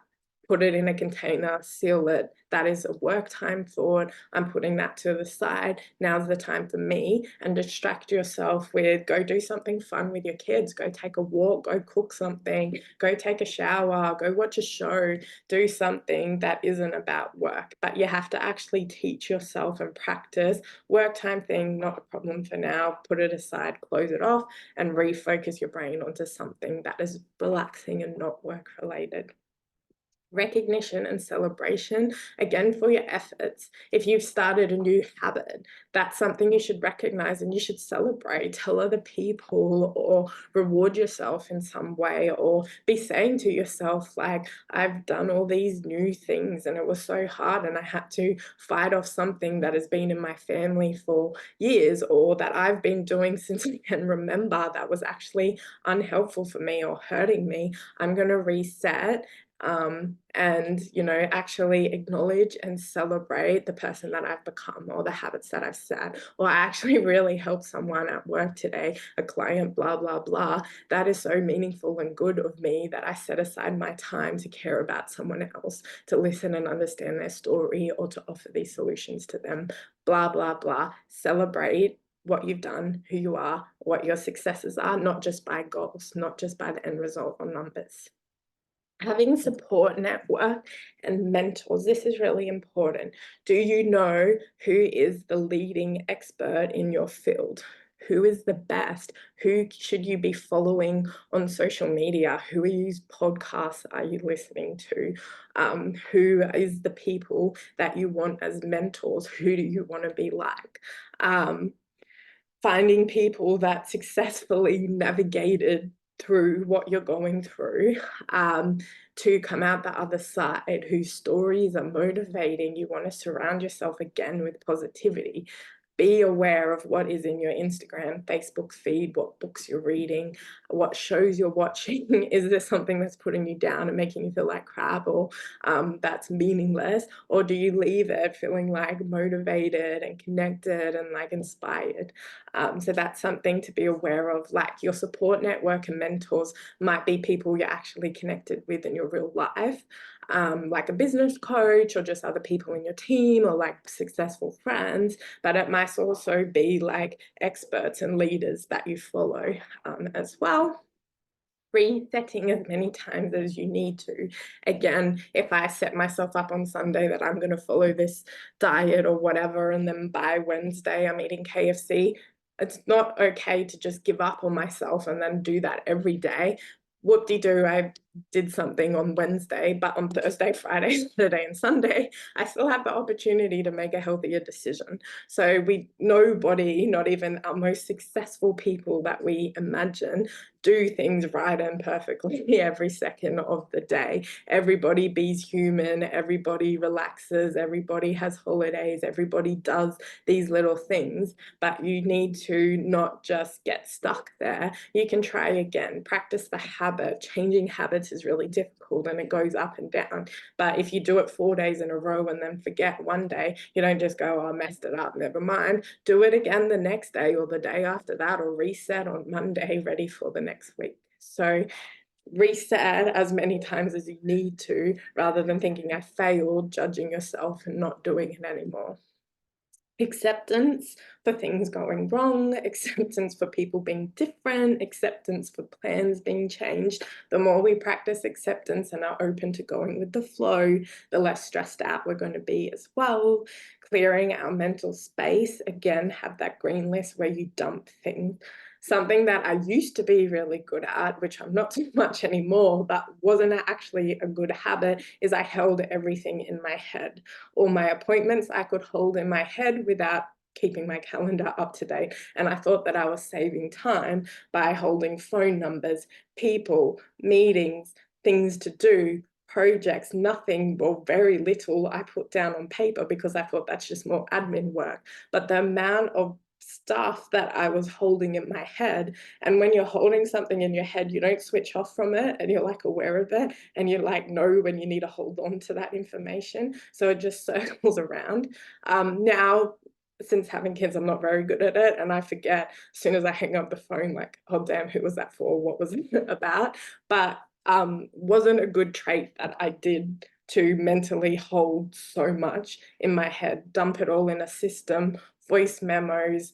put it in a container, seal it. That is a work time thought. I'm putting that to the side. Now's the time for me, and distract yourself with go do something fun with your kids. Go take a walk, go cook something, go take a shower, go watch a show, do something that isn't about work. But you have to actually teach yourself and practice. Work time thing, not a problem for now. Put it aside, close it off, and refocus your brain onto something that is relaxing and not work related. Recognition and celebration, again, for your efforts. If you've started a new habit, that's something you should recognize and you should celebrate. Tell other people or reward yourself in some way, or be saying to yourself, like, I've done all these new things and it was so hard and I had to fight off something that has been in my family for years, or that I've been doing since I can remember that was actually unhelpful for me or hurting me. I'm going to reset, and actually acknowledge and celebrate the person that I've become or the habits that I've set. Or I actually really helped someone at work today, a client, blah blah blah. That is so meaningful and good of me that I set aside my time to care about someone else, to listen and understand their story, or to offer these solutions to them, blah blah blah. Celebrate what you've done, who you are, what your successes are, not just by goals, not just by the end result or numbers. Having support network and mentors, this is really important. Do you know who is the leading expert in your field? Who is the best? Who should you be following on social media? Whose podcasts are you listening to? Who is the people that you want as mentors? Who do you want to be like? Finding people that successfully navigated through what you're going through, to come out the other side, whose stories are motivating. You want to surround yourself again with positivity. Be aware of what is in your Instagram, Facebook feed, what books you're reading, what shows you're watching. Is there something that's putting you down and making you feel like crap, or that's meaningless? Or do you leave it feeling like motivated and connected and like inspired? So that's something to be aware of. Like, your support network and mentors might be people you're actually connected with in your real life, like a business coach or just other people in your team, or like successful friends. But it might also be like experts and leaders that you follow, as well. Resetting as many times as you need to. Again, if I set myself up on Sunday that I'm going to follow this diet or whatever, and then by Wednesday I'm eating KFC, it's not okay to just give up on myself and then do that every day. Whoop-de-doo, I did something on Wednesday, but on Thursday, Friday, Saturday, and Sunday, I still have the opportunity to make a healthier decision. So nobody, not even our most successful people that we imagine, do things right and perfectly every second of the day. Everybody be's human, everybody relaxes, everybody has holidays, everybody does these little things, but you need to not just get stuck there. You can try again, practice the habit. Changing habits is really difficult and it goes up and down. But if you do it 4 days in a row and then forget one day, you don't just go, oh, I messed it up, never mind. Do it again the next day or the day after that, or reset on Monday, ready for the next week. So reset as many times as you need to, rather than thinking I failed, judging yourself and not doing it anymore. Acceptance for things going wrong, acceptance for people being different, acceptance for plans being changed. The more we practice acceptance and are open to going with the flow, the less stressed out we're going to be as well. Clearing our mental space, again, have that green list where you dump things. Something that I used to be really good at, which I'm not so much anymore, but wasn't actually a good habit, is I held everything in my head. All my appointments I could hold in my head without keeping my calendar up to date. And I thought that I was saving time by holding phone numbers, people, meetings, things to do, projects. Nothing, or very little, I put down on paper because I thought that's just more admin work. But the amount of stuff that I was holding in my head, and when you're holding something in your head, you don't switch off from it, and you're like aware of it, and you like know when you need to hold on to that information. So it just circles around. Now, since having kids, I'm not very good at it, and I forget as soon as I hang up the phone, like, oh damn, who was that for? What was it about? But wasn't a good trait that I did to mentally hold so much in my head, dump it all in a system, voice memos,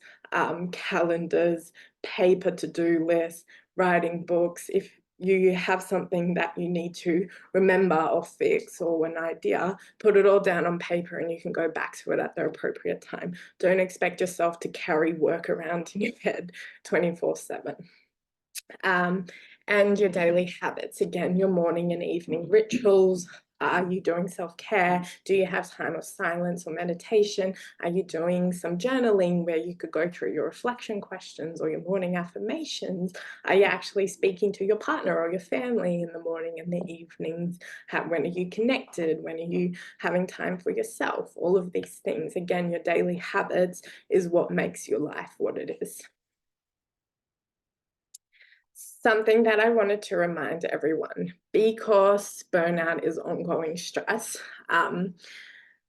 calendars, paper to-do lists, writing books. If you have something that you need to remember or fix or an idea, put it all down on paper and you can go back to it at the appropriate time. Don't expect yourself to carry work around in your head 24/7. And your daily habits, again, your morning and evening rituals. Are you doing self-care? Do you have time of silence or meditation? Are you doing some journaling where you could go through your reflection questions or your morning affirmations? Are you actually speaking to your partner or your family in the morning and the evenings? When are you connected? When are you having time for yourself? All of these things. Again, your daily habits is what makes your life what it is. Something that I wanted to remind everyone, because burnout is ongoing stress,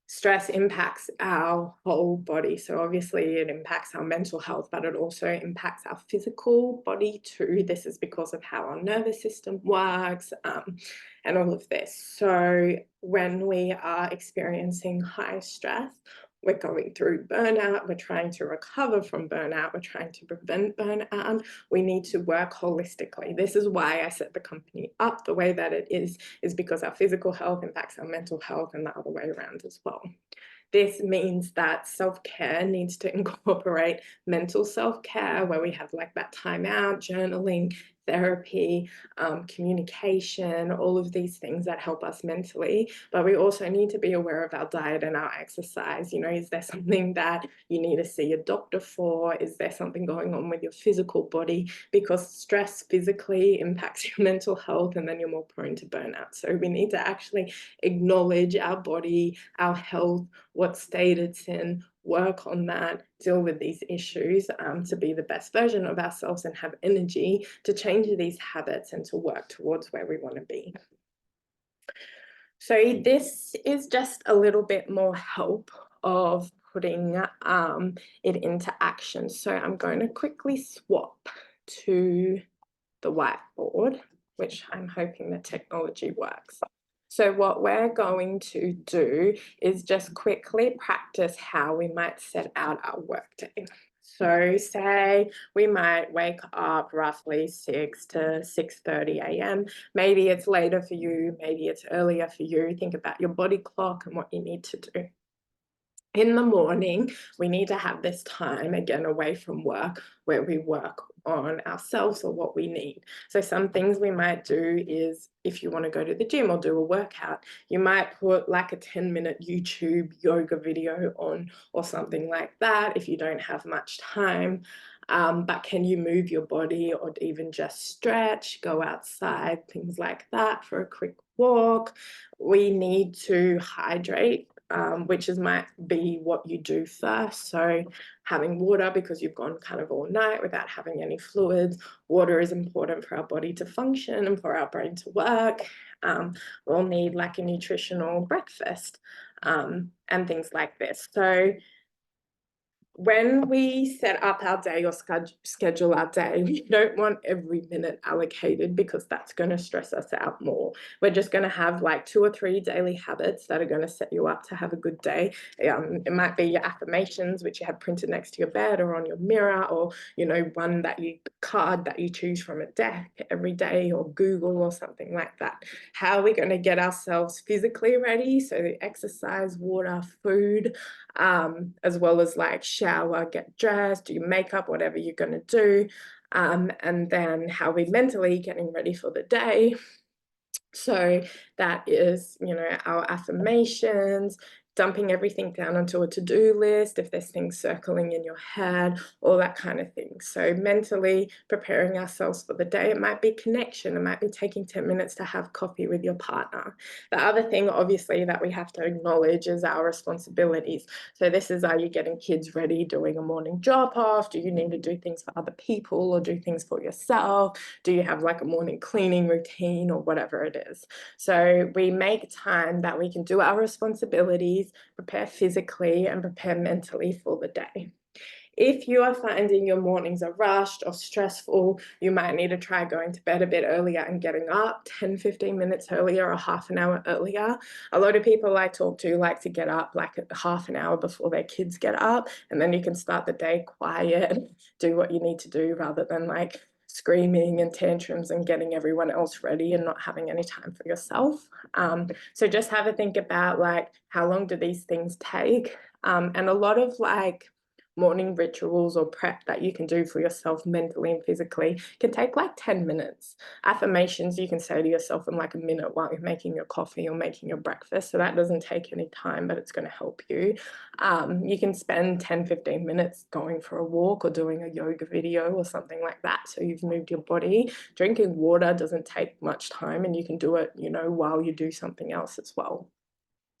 stress impacts our whole body. So obviously it impacts our mental health, but it also impacts our physical body too. This is because of how our nervous system works, and all of this. So when we are experiencing high stress, we're going through burnout, we're trying to recover from burnout, we're trying to prevent burnout, we need to work holistically. This is why I set the company up the way that it is because our physical health impacts our mental health and the other way around as well. This means that self-care needs to incorporate mental self-care, where we have like that time out, journaling, therapy, communication, all of these things that help us mentally. But we also need to be aware of our diet and our exercise. You know, is there something that you need to see a doctor for? Is there something going on with your physical body? Because stress physically impacts your mental health and then you're more prone to burnout. So we need to actually acknowledge our body, our health, what state it's in, work on that, deal with these issues, to be the best version of ourselves and have energy to change these habits and to work towards where we want to be. So this is just a little bit more help of putting it into action. So I'm going to quickly swap to the whiteboard, which I'm hoping the technology works. So what we're going to do is just quickly practice how we might set out our workday. So say we might wake up roughly 6 to 6:30 a.m. Maybe it's later for you, maybe it's earlier for you. Think about your body clock and what you need to do. In the morning, we need to have this time, again, away from work, where we work on ourselves or what we need. So some things we might do is, if you want to go to the gym or do a workout, you might put like a 10-minute YouTube yoga video on or something like that if you don't have much time. But can you move your body or even just stretch, go outside, things like that for a quick walk? We need to hydrate, which might be what you do first. So having water, because you've gone kind of all night without having any fluids. Water is important for our body to function and for our brain to work. We'll need like a nutritional breakfast, and things like this. So when we set up our day or schedule our day, we don't want every minute allocated because that's going to stress us out more. We're just going to have like 2 or 3 daily habits that are going to set you up to have a good day. It might be your affirmations, which you have printed next to your bed or on your mirror, or, you know, one card that you choose from a deck every day, or Google or something like that. How are we going to get ourselves physically ready? So exercise, water, food, as well as like shower, get dressed, do your makeup, whatever you're going to do. And then how we mentally getting ready for the day. So that is, you know, our affirmations, dumping everything down onto a to-do list, if there's things circling in your head, all that kind of thing. So mentally preparing ourselves for the day. It might be connection. It might be taking 10 minutes to have coffee with your partner. The other thing, obviously, that we have to acknowledge is our responsibilities. So this is, are you getting kids ready, doing a morning drop-off? Do you need to do things for other people or do things for yourself? Do you have like a morning cleaning routine or whatever it is? So we make time that we can do our responsibilities, prepare physically and prepare mentally for the day. If you are finding your mornings are rushed or stressful, you might need to try going to bed a bit earlier and getting up 10-15 minutes earlier or half an hour earlier. A lot of people I talk to like to get up like half an hour before their kids get up, and then you can start the day quiet and do what you need to do rather than like screaming and tantrums and getting everyone else ready and not having any time for yourself. So just have a think about like how long do these things take, and a lot of like morning rituals or prep that you can do for yourself mentally and physically can take like 10 minutes. Affirmations you can say to yourself in like a minute while you're making your coffee or making your breakfast. So that doesn't take any time, but it's going to help you. You can spend 10-15 minutes going for a walk or doing a yoga video or something like that. So you've moved your body. Drinking water doesn't take much time, and you can do it, while you do something else as well.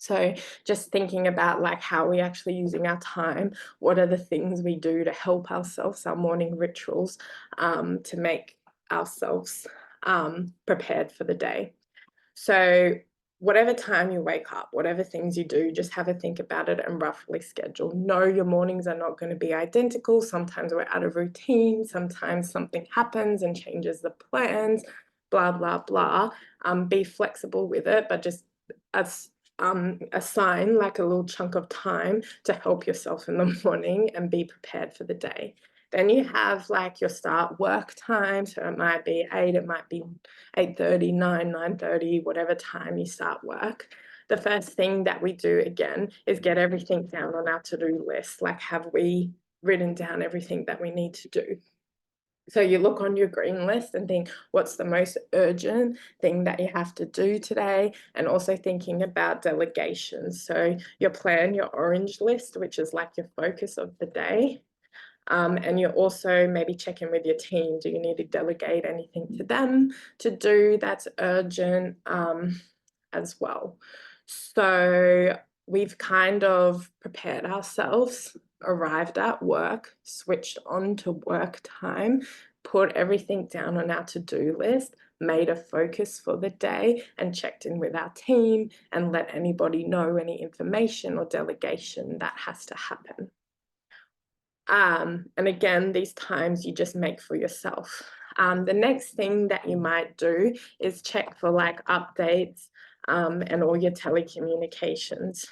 So just thinking about like how we're actually using our time, what are the things we do to help ourselves, our morning rituals, to make ourselves prepared for the day. So whatever time you wake up, whatever things you do, just have a think about it and roughly schedule. No, your mornings are not going to be identical. Sometimes we're out of routine. Sometimes something happens and changes the plans, blah, blah, blah. Be flexible with it, but just assign like a little chunk of time to help yourself in the morning and be prepared for the day. Then you have like your start work time. So it might be 8, it might be 8:30, 9, 9:30, whatever time you start work. The first thing that we do again is get everything down on our to-do list. Like, have we written down everything that we need to do? So you look on your green list and think, what's the most urgent thing that you have to do today? And also thinking about delegation. So your plan, your orange list, which is like your focus of the day. And you also maybe check in with your team. Do you need to delegate anything to them to do that's urgent as well? So we've kind of prepared ourselves, arrived at work, switched on to work time, put everything down on our to-do list, made a focus for the day, and checked in with our team and let anybody know any information or delegation that has to happen. And again, these times you just make for yourself. The next thing that you might do is check for like updates and all your telecommunications.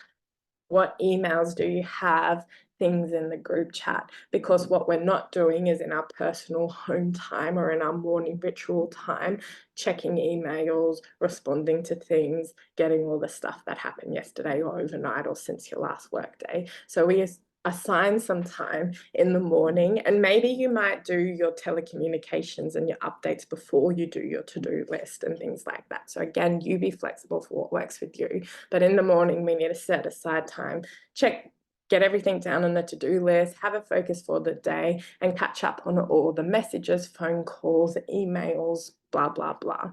What emails do you have, things in the group chat? Because what we're not doing is in our personal home time or in our morning ritual time, checking emails, responding to things, getting all the stuff that happened yesterday or overnight or since your last work day. So we assign some time in the morning, and maybe you might do your telecommunications and your updates before you do your to-do list and things like that. So again, you be flexible for what works with you. But in the morning, we need to set aside time, get everything down on the to-do list, have a focus for the day, and catch up on all the messages, phone calls, emails, blah, blah, blah.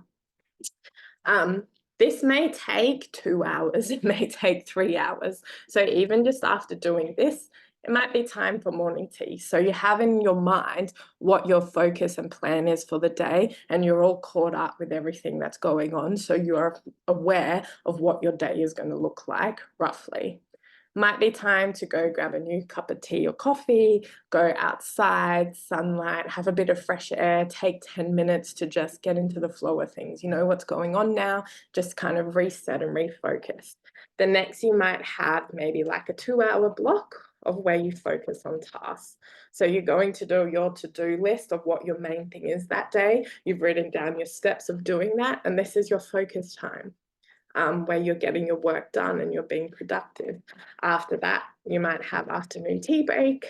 This may take 2 hours, it may take 3 hours. So even just after doing this, it might be time for morning tea. So you have in your mind what your focus and plan is for the day, and you're all caught up with everything that's going on. So you're aware of what your day is going to look like, roughly. Might be time to go grab a new cup of tea or coffee, go outside, sunlight, have a bit of fresh air, take 10 minutes to just get into the flow of things. You know what's going on now, just kind of reset and refocus. The next, you might have maybe like a 2-hour block of where you focus on tasks. So you're going to do your to-do list of what your main thing is that day. You've written down your steps of doing that, and this is your focus time. Where you're getting your work done and you're being productive. After that, you might have afternoon tea break.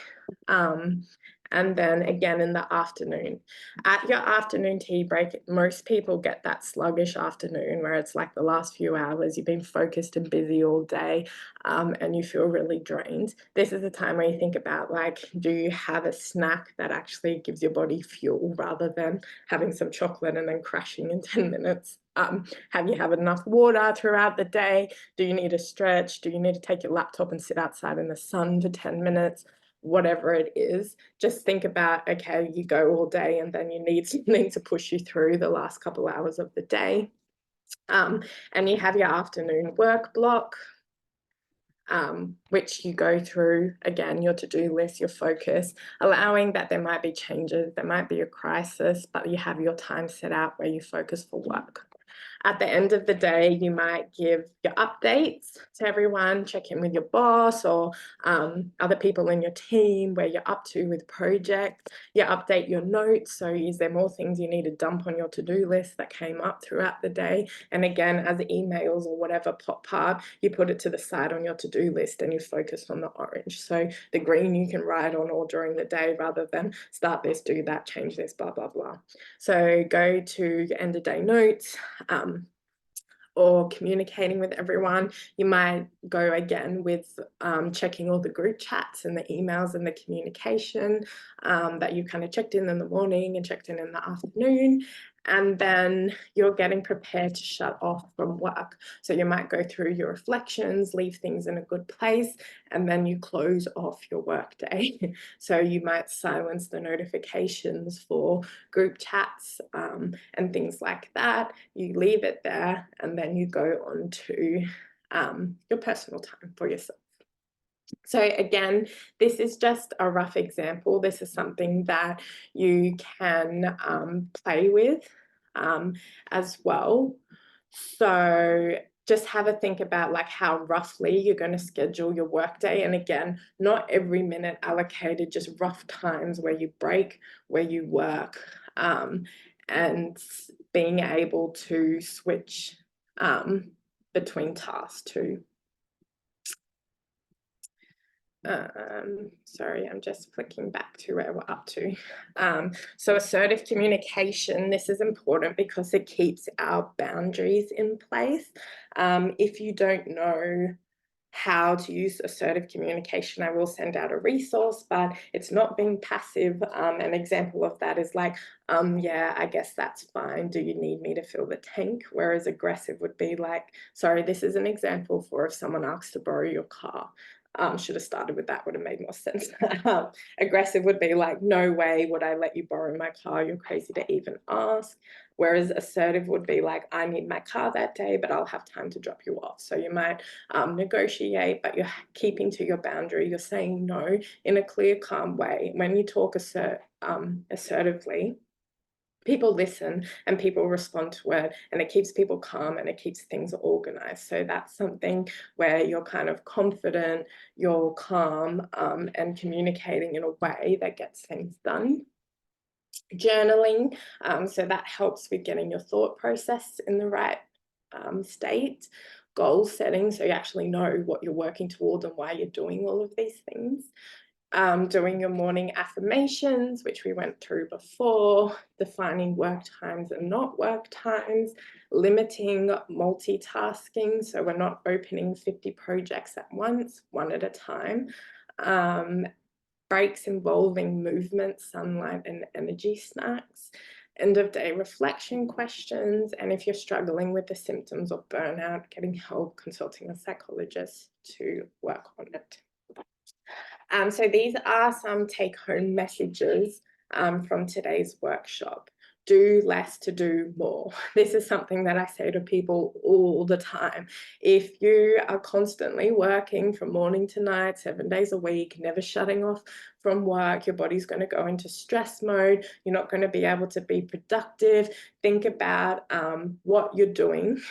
And then again in the afternoon. At your afternoon tea break, most people get that sluggish afternoon where it's like the last few hours, you've been focused and busy all day, and you feel really drained. This is the time where you think about like, do you have a snack that actually gives your body fuel rather than having some chocolate and then crashing in 10 minutes? Have you had enough water throughout the day? Do you need to stretch? Do you need to take your laptop and sit outside in the sun for 10 minutes? Whatever it is, just think about, okay, you go all day and then you need something to push you through the last couple hours of the day. And you have your afternoon work block. which you go through, again, your to-do list, your focus, allowing that there might be changes, there might be a crisis, but you have your time set out where you focus for work. At the end of the day, you might give your updates to everyone, check in with your boss or other people in your team, where you're up to with projects. You update your notes. So is there more things you need to dump on your to-do list that came up throughout the day? And again, as emails or whatever pop up, you put it to the side on your to-do list and you focus on the orange. So the green you can write on all during the day rather than start this, do that, change this, blah, blah, blah. So go to your end of day notes, or communicating with everyone. You might go again with checking all the group chats and the emails and the communication that you kind of checked in the morning and checked in the afternoon. And then you're getting prepared to shut off from work. So you might go through your reflections, leave things in a good place, and then you close off your work day. So you might silence the notifications for group chats and things like that. You leave it there, and then you go on to your personal time for yourself. So again, this is just a rough example. This is something that you can play with as well. So just have a think about like how roughly you're going to schedule your workday. And again, not every minute allocated, just rough times where you break, where you work, and being able to switch between tasks too. Sorry, I'm just flicking back to where we're up to. So assertive communication, this is important because it keeps our boundaries in place. If you don't know how to use assertive communication, I will send out a resource, but it's not being passive. An example of that is like, yeah, I guess that's fine. Do you need me to fill the tank? Whereas aggressive would be like, sorry, this is an example for if someone asks to borrow your car. Should have started with that, would have made more sense. Aggressive would be like, no way would I let you borrow my car. You're crazy to even ask. Whereas assertive would be like, I need my car that day, but I'll have time to drop you off. So you might negotiate, but you're keeping to your boundary. You're saying no in a clear, calm way. When you talk assertively, people listen and people respond to it, and it keeps people calm and it keeps things organized. So that's something where you're kind of confident, you're calm, and communicating in a way that gets things done. Journaling, so that helps with getting your thought process in the right state. Goal setting, so you actually know what you're working towards and why you're doing all of these things. Doing your morning affirmations, which we went through before, defining work times and not work times, limiting multitasking, so we're not opening 50 projects at once, one at a time. Breaks involving movement, sunlight, and energy snacks. End of day reflection questions, and if you're struggling with the symptoms of burnout, getting help, consulting a psychologist to work on it. So these are some take-home messages from today's workshop. Do less to do more. This is something that I say to people all the time. If you are constantly working from morning to night, 7 days a week, never shutting off from work, your body's going to go into stress mode. You're not going to be able to be productive. Think about what you're doing.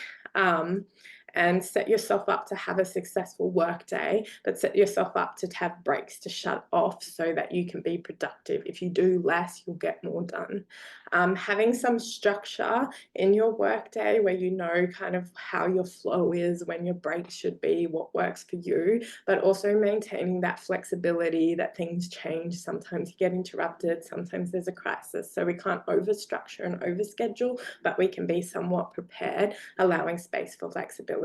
And set yourself up to have a successful work day, but set yourself up to have breaks to shut off so that you can be productive. If you do less, you'll get more done. Having some structure in your work day where you know kind of how your flow is, when your breaks should be, what works for you, but also maintaining that flexibility that things change. Sometimes you get interrupted, sometimes there's a crisis. So we can't overstructure and overschedule, but we can be somewhat prepared, allowing space for flexibility.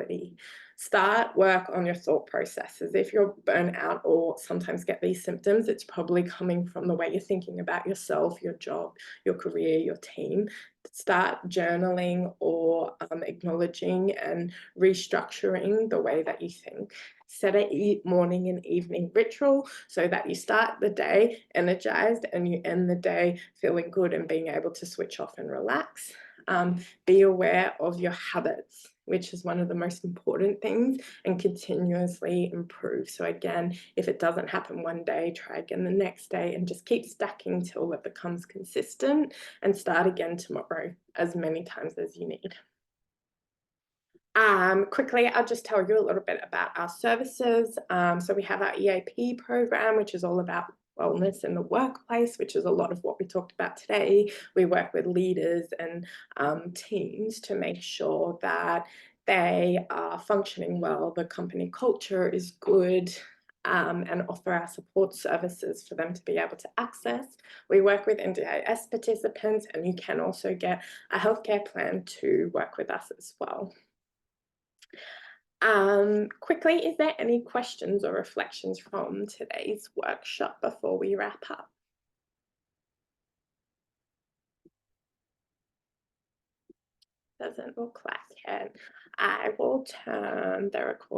Start work on your thought processes. If you're burnt out or sometimes get these symptoms, it's probably coming from the way you're thinking about yourself, your job, your career, your team. Start journaling or acknowledging and restructuring the way that you think. Set a morning and evening ritual so that you start the day energized and you end the day feeling good and being able to switch off and relax. Be aware of your habits. which is one of the most important things, and continuously improve. So again, if it doesn't happen one day, try again the next day and just keep stacking till it becomes consistent, and start again tomorrow as many times as you need. Quickly, I'll just tell you a little bit about our services. So we have our EAP program, which is all about wellness in the workplace, which is a lot of what we talked about today. We work with leaders and teams to make sure that they are functioning well, the company culture is good, and offer our support services for them to be able to access. We work with NDIS participants, and you can also get a healthcare plan to work with us as well. Quickly, is there any questions or reflections from today's workshop before we wrap up? Doesn't look like it. I will turn the recording